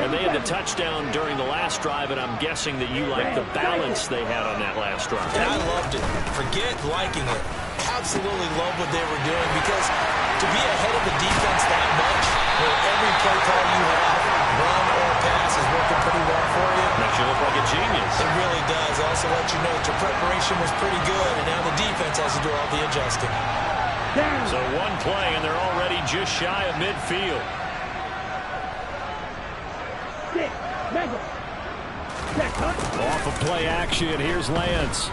And they had the touchdown during the last drive, and I'm guessing that you like the balance they had on that last drive. And I loved it. Forget liking it. Absolutely love what they were doing, because to be ahead of the defense that much, where every play call you have, run or pass, is working pretty well for you. Makes you look like a genius. It really does. Also let you know that your preparation was pretty good, and now the defense has to do all the adjusting. So one play, and they're already just shy of midfield. Off of play action, here's Lance.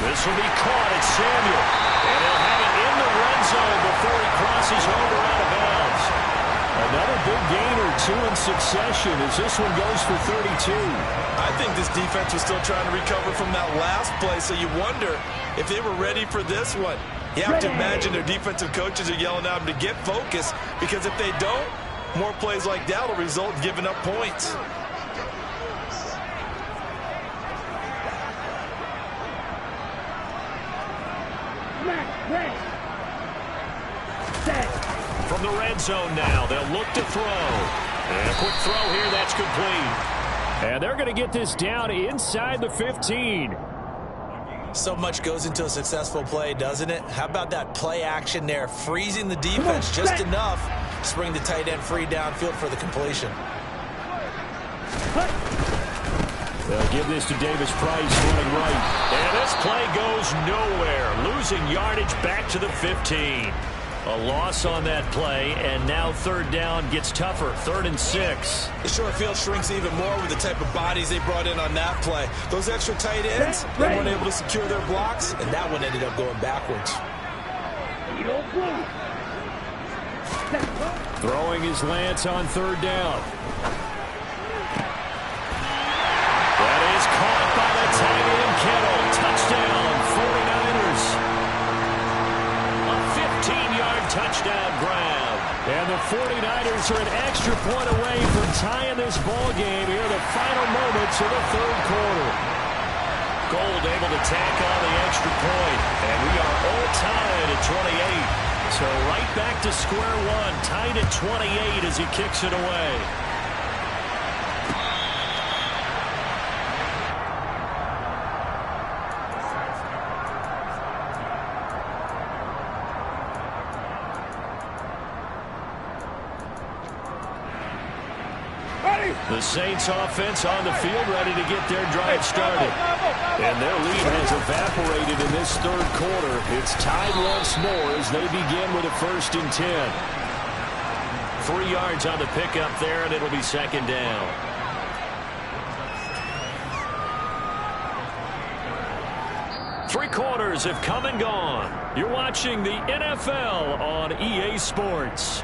This will be caught at Samuel. And he'll have it in the red zone before he crosses over out of bounds. Another big gain or two in succession as this one goes for 32. I think this defense was still trying to recover from that last play, so you wonder if they were ready for this one. You have to imagine their defensive coaches are yelling at them to get focused, because if they don't, more plays like that will result in giving up points. From the red zone now, they'll look to throw. And a quick throw here, that's complete. And they're going to get this down inside the 15. So much goes into a successful play, doesn't it? How about that play action there, freezing the defense just enough to bring the tight end free downfield for the completion. They'll give this to Davis Price running right. And this play goes nowhere, losing yardage back to the 15. A loss on that play, and now third down gets tougher, 3rd and 6. The short field shrinks even more with the type of bodies they brought in on that play. Those extra tight ends, they weren't able to secure their blocks, and that one ended up going backwards. Throwing is Lance on 3rd down. That is caught by the tight end, Kittle. Touchdown, 49ers. A 15-yard touchdown grab. And the 49ers are an extra point away from tying this ball game here in the final moments of the 3rd quarter. Gold able to tack on the extra point. And we are all tied at 28. So right back to square one, tied at 28 as he kicks it away. The Saints offense on the field ready to get their drive started. And their lead has evaporated in this 3rd quarter. It's tied once more as they begin with a 1st and 10. 3 yards on the pickup there, and it'll be 2nd down. Three quarters have come and gone. You're watching the NFL on EA Sports.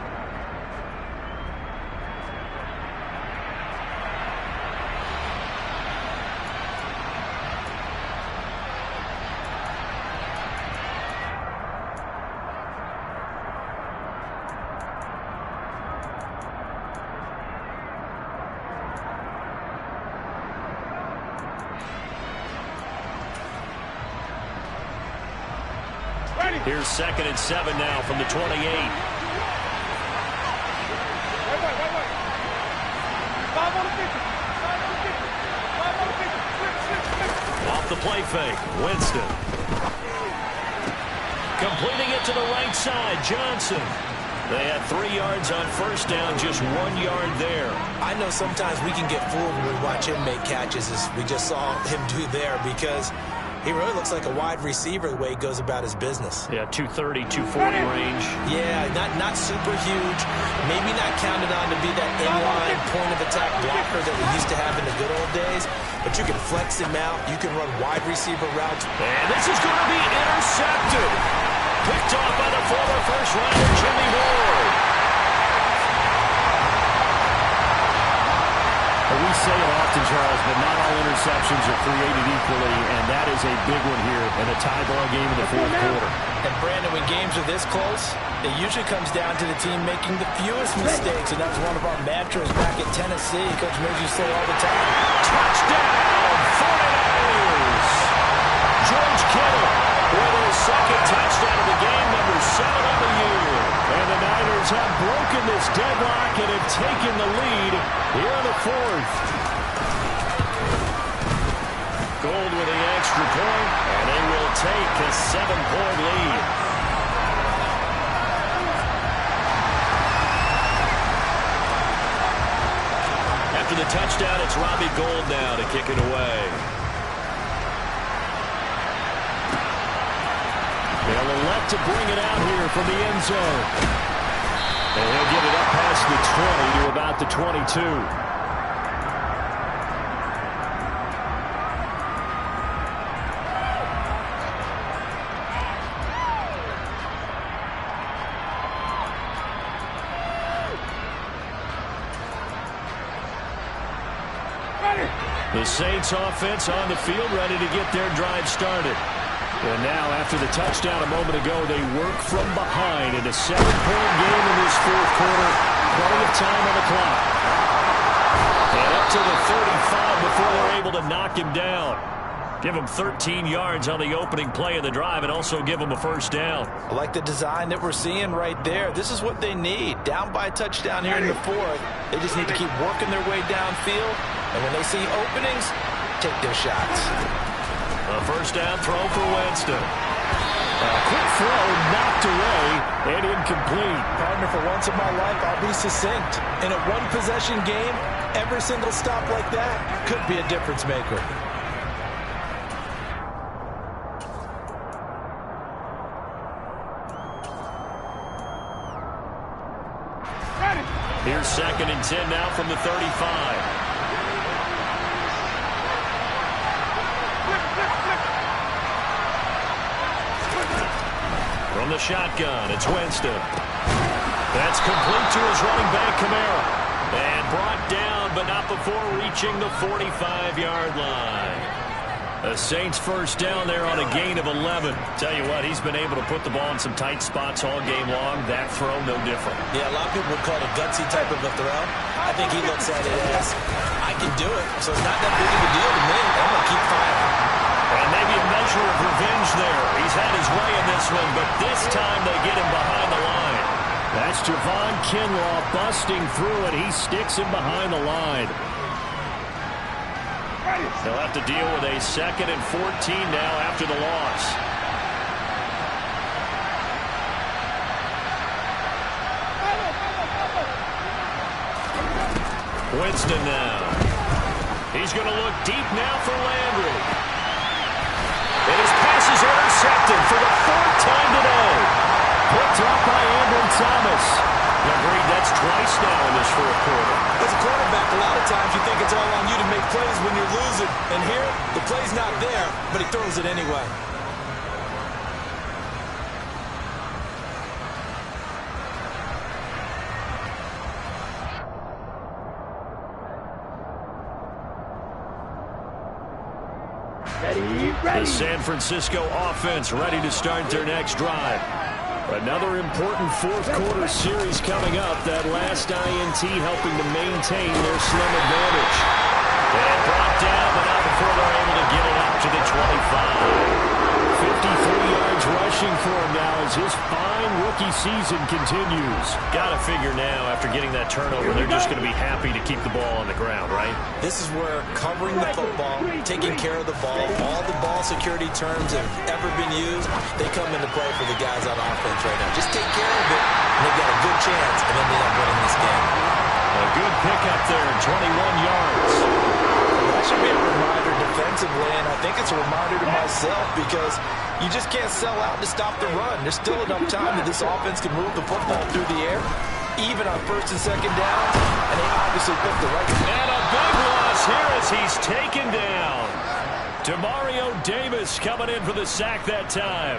Here's 2nd and 7 now from the 28. Off the play fake, Winston. Completing it to the right side, Johnson. They had 3 yards on 1st down, just 1 yard there. I know sometimes we can get fooled when we watch him make catches, as we just saw him do there, because he really looks like a wide receiver the way he goes about his business. Yeah, 230, 240 range. Yeah, not super huge. Maybe not counted on to be that inline point-of-attack blocker that we used to have in the good old days. But you can flex him out. You can run wide receiver routes. And this is going to be intercepted. Picked off by the former first-rounder, Jimmy Ward. We say it often, Charles, but not all interceptions are created equally, and that is a big one here in a tie ball game in the 4th quarter. And, Brandon, when games are this close, it usually comes down to the team making the fewest mistakes, and that's one of our mantras back at Tennessee. Coach Mills used to say all the time. Touchdown, 49ers! George Kittle with his 2nd touchdown of the game, number 7 on the year. And the Niners have broken this deadlock and have taken the lead here in the 4th. Gold with the extra point, and they will take a 7-point lead. After the touchdown, it's Robbie Gould now to kick it away. They'll elect to bring it out here from the end zone. And he'll get it up past the 20 to about the 22. The Saints offense on the field ready to get their drive started. And now, after the touchdown a moment ago, they work from behind in a 7-point game in this fourth quarter. Plenty of time on the clock. And up to the 35 before they're able to knock him down. Give him 13 yards on the opening play of the drive and also give him a first down. I like the design that we're seeing right there. This is what they need. Down by a touchdown here in the fourth. They just need to keep working their way downfield. And when they see openings, take their shots. A first down throw for Winston. A quick throw knocked away and incomplete. Partner, for once in my life, I'll be succinct. In a one-possession game, every single stop like that could be a difference maker. Here's 2nd and 10 now from the 35. From the shotgun, it's Winston. That's complete to his running back, Kamara. And brought down, but not before reaching the 45-yard line. The Saints first down there on a gain of 11. Tell you what, he's been able to put the ball in some tight spots all game long. That throw, no different. Yeah, a lot of people would call it a gutsy type of a throw. I think he looks at it as, I can do it, so it's not that big of a deal to me. I'm going to keep firing. And maybe a measure of revenge there. He's had his way in this one, but this time they get him behind the line. That's Javon Kinlaw busting through it. He sticks him behind the line. They'll have to deal with a 2nd and 14 now after the loss. Winston now. He's going to look deep now for Landry. And his pass is intercepted for the 4th time today. Picked up by Andrew Thomas. Agreed, that's twice now in this fourth quarter. As a quarterback, a lot of times you think it's all on you to make plays when you're losing. And here, the play's not there, but he throws it anyway. The San Francisco offense ready to start their next drive. Another important fourth quarter series coming up. That last INT helping to maintain their slim advantage. And brought down, but not before they're able to get it up to the 25. 53 yards rushing for him now as his fine rookie season continues. Got to figure now, after getting that turnover, they're just going to be happy to keep the ball on the ground, right? This is where covering the football, taking care of the ball, all the ball security terms that have ever been used, they come into play for the guys on offense right now. Just take care of it, and they've got a good chance, and then they end up winning this game. A good pickup there, 21 yards. That should be a reminder defensively, and I think it's a reminder to myself because you just can't sell out to stop the run. There's still enough time that this offense can move the football through the air, even on 1st and 2nd downs, and they obviously picked the right. And a big loss here as he's taken down. Demario Davis coming in for the sack that time.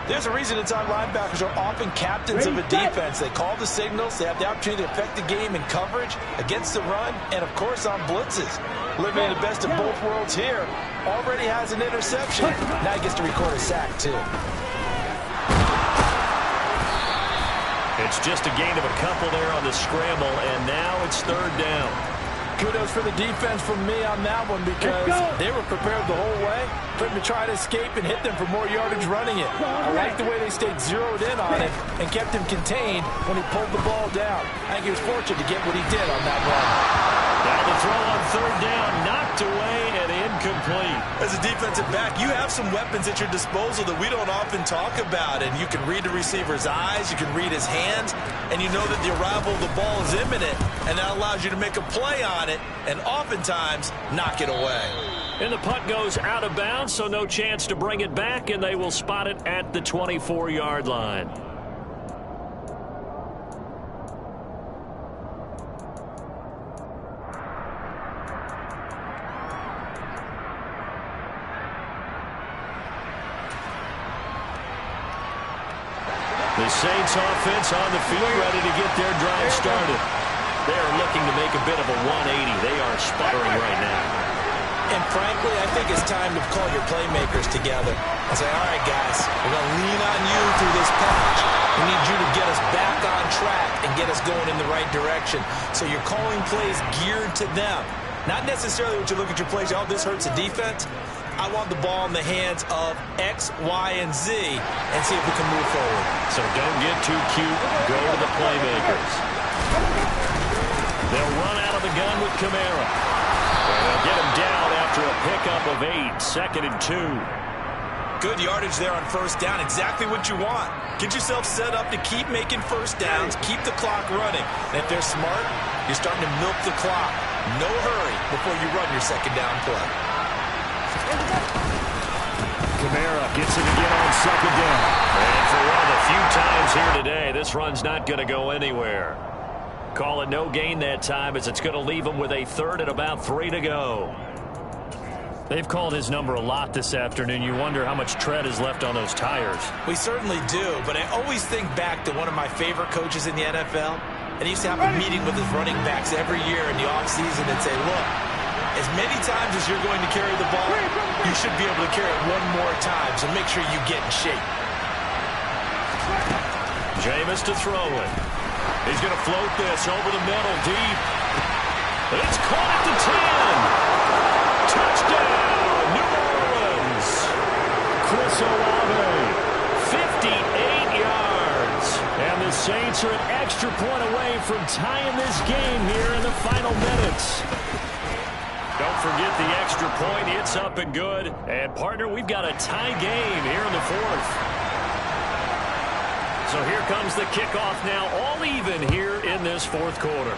There's a reason inside linebackers are often captains of a defense. They call the signals. They have the opportunity to affect the game in coverage, against the run, and, of course, on blitzes. Living in the best of both worlds here. Already has an interception. Now he gets to record a sack, too. It's just a gain of a couple there on the scramble, and now it's 3rd down. Kudos for the defense from me on that one because they were prepared the whole way for him to try to escape and hit them for more yardage running it. I like the way they stayed zeroed in on it and kept him contained when he pulled the ball down. I think he was fortunate to get what he did on that run. Now the throw on 3rd down, knocked away and incomplete. As a defensive back, you have some weapons at your disposal that we don't often talk about, and you can read the receiver's eyes, you can read his hands, and you know that the arrival of the ball is imminent, and that allows you to make a play on it and oftentimes knock it away. And the punt goes out of bounds, so no chance to bring it back, and they will spot it at the 24-yard line. The Saints offense on the field ready to get their drive started. They're looking to make a bit of a 180. They are sputtering right now. And frankly, I think it's time to call your playmakers together and say, all right, guys, we're going to lean on you through this patch. We need you to get us back on track and get us going in the right direction. So you're calling plays geared to them. Not necessarily what you look at your plays, oh, this hurts the defense. I want the ball in the hands of X, Y, and Z and see if we can move forward. So don't get too cute. Go to the playmakers. They'll run out of the gun with Kamara. And they'll get him down after a pickup of 8, 2nd and 2. Good yardage there on first down. Exactly what you want. Get yourself set up to keep making first downs, keep the clock running. And if they're smart, you're starting to milk the clock. No hurry before you run your second down play. Kamara gets it again on second down. And for one of the few times here today, this run's not going to go anywhere. Call it no gain that time as it's going to leave him with a 3rd and about 3 to go. They've called his number a lot this afternoon. You wonder how much tread is left on those tires. We certainly do, but I always think back to one of my favorite coaches in the NFL. And he used to have a meeting with his running backs every year in the offseason and say, look, as many times as you're going to carry the ball, you should be able to carry it one more time, so make sure you get in shape. Jameis to throw it. He's going to float this over the middle, deep. It's caught at the 10. Touchdown, New Orleans. Chris Olave, 58 yards. And the Saints are an extra point away from tying this game here in the final minutes. Don't forget the extra point. It's up and good. And, partner, we've got a tie game here in the 4th. So here comes the kickoff now, all even here in this 4th quarter.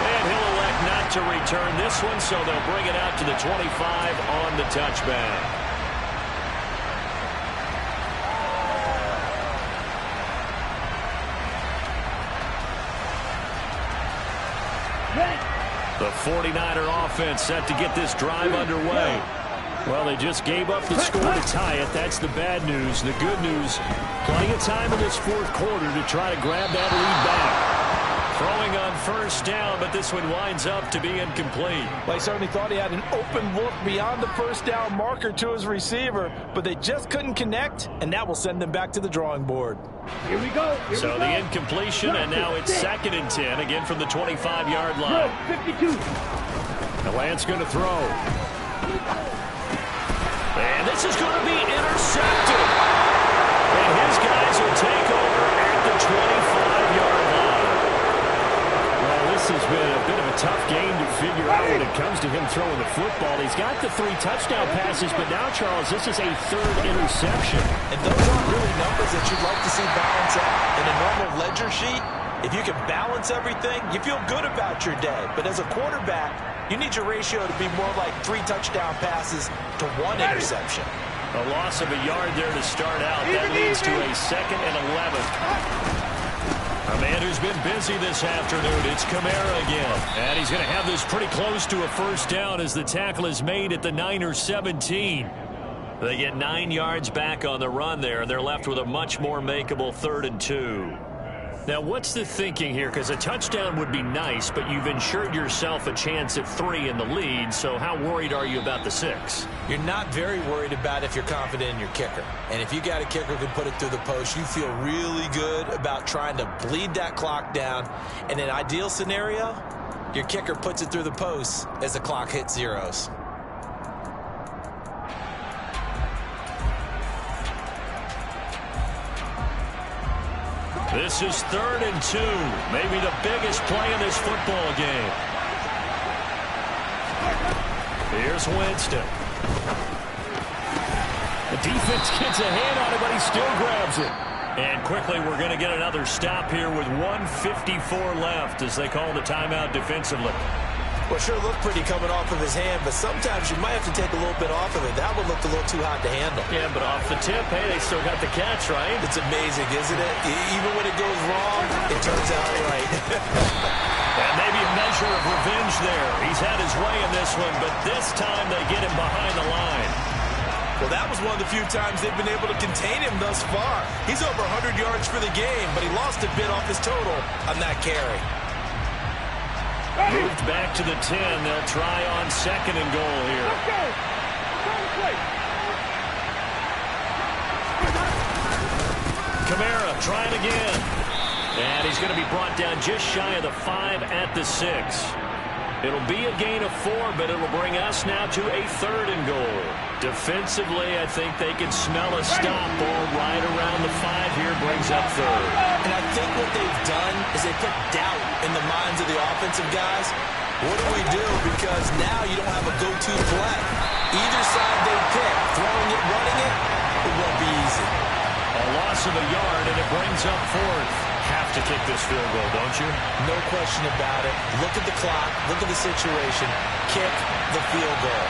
And he'll elect not to return this one, so they'll bring it out to the 25 on the touchback. The 49er offense set to get this drive underway. Well, they just gave up the score to tie it. That's the bad news. The good news, plenty of time in this 4th quarter to try to grab that lead back. Throwing on first down, but this one winds up to be incomplete. Well, he certainly thought he had an open look beyond the first down marker to his receiver, but they just couldn't connect, and that will send them back to the drawing board. Here we go. So the incompletion, and now it's 2nd and 10, again from the 25-yard line. 52. The Lance going to throw. And this is going to be intercepted. And his guys will take over at the 25-yard line. Well, this has been a bit of a tough game to figure out when it comes to him throwing the football. He's got the 3 touchdown passes, but now, Charles, this is a 3rd interception. And those aren't really numbers that you'd like to see balance out. In a normal ledger sheet, if you can balance everything, you feel good about your day. But as a quarterback, you need your ratio to be more like 3 touchdown passes to 1 interception. A loss of a yard there to start out. That leads to a 2nd and 11. A man who's been busy this afternoon, it's Kamara again. And he's going to have this pretty close to a first down as the tackle is made at the Niners 17. They get 9 yards back on the run there, and they're left with a much more makeable 3rd and 2. Now, what's the thinking here? Because a touchdown would be nice, but you've ensured yourself a chance at 3 in the lead, so how worried are you about the 6? You're not very worried about if you're confident in your kicker. And if you got a kicker who can put it through the post, you feel really good about trying to bleed that clock down. In an ideal scenario, your kicker puts it through the post as the clock hits zeros. This is 3rd and 2. Maybe the biggest play in this football game. Here's Winston. The defense gets a hand on it, but he still grabs it. And quickly, we're going to get another stop here with 1:54 left as they call the timeout defensively. Well, sure looked pretty coming off of his hand, but sometimes you might have to take a little bit off of it. That one looked a little too hot to handle. Yeah, but off the tip, hey, they still got the catch, right? It's amazing, isn't it? Even when it goes wrong, it turns out right. And maybe a measure of revenge there. He's had his way in this one, but this time they get him behind the line. Well, that was one of the few times they've been able to contain him thus far. He's over 100 yards for the game, but he lost a bit off his total on that carry. Moved back to the 10. They'll try on second and goal here. Let's go. Kamara trying again. And he's going to be brought down just shy of the 5 at the 6. It'll be a gain of 4, but it'll bring us now to a 3rd and goal. Defensively, I think they can smell a stop ball right around the 5 here, brings up 3rd. And I think what they've done is they put doubt in the minds of the offensive guys. What do we do? Because now you don't have a go-to play. Either side they pick, throwing it, running it, it won't be easy. A loss of a yard, and it brings up 4th. Have to kick this field goal, don't you? No question about it. Look at the clock. Look at the situation. Kick the field goal.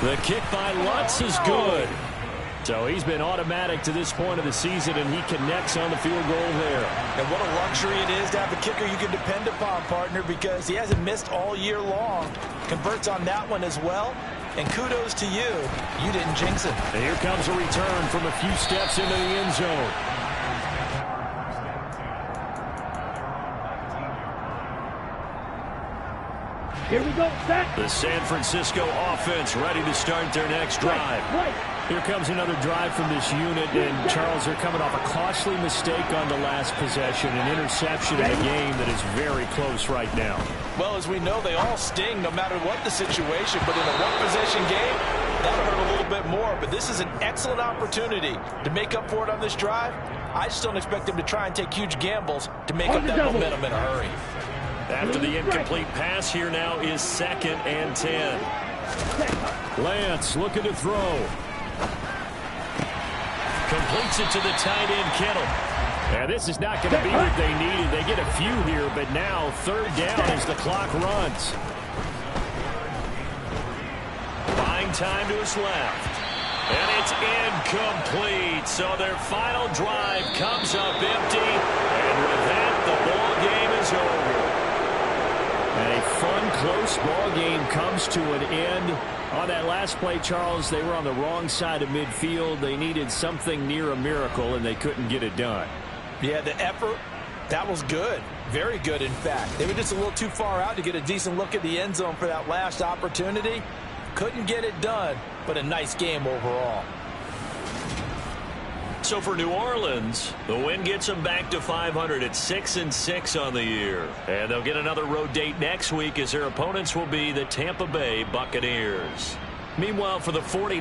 The kick by Lutz is good. So he's been automatic to this point of the season, and he connects on the field goal there. And what a luxury it is to have a kicker you can depend upon, partner, because he hasn't missed all year long. Converts on that one as well. And kudos to you. You didn't jinx it. And here comes a return from a few steps into the end zone. Here we go, set. The San Francisco offense ready to start their next drive. Right. Here comes another drive from this unit, and Charles, they're coming off a costly mistake on the last possession, an interception in a game that is very close right now. Well, as we know, they all sting no matter what the situation, but in a one-possession game, that'll hurt a little bit more. But this is an excellent opportunity to make up for it on this drive. I just don't expect them to try and take huge gambles to make up that momentum in a hurry. After the incomplete pass, here now is 2nd and 10. Lance looking to throw. Completes it to the tight end, Kittle. And this is not going to be what they needed. They get a few here, but now 3rd down as the clock runs. Buying time to his left. And it's incomplete. So their final drive comes up empty. And with that, the ball game is over. And a fun, close ball game comes to an end. On that last play, Charles, they were on the wrong side of midfield. They needed something near a miracle, and they couldn't get it done. Yeah, the effort, that was good. Very good, in fact. They were just a little too far out to get a decent look at the end zone for that last opportunity. Couldn't get it done, but a nice game overall. So for New Orleans, the win gets them back to 500 at 6-6 on the year. And they'll get another road date next week as their opponents will be the Tampa Bay Buccaneers. Meanwhile, for the 49ers,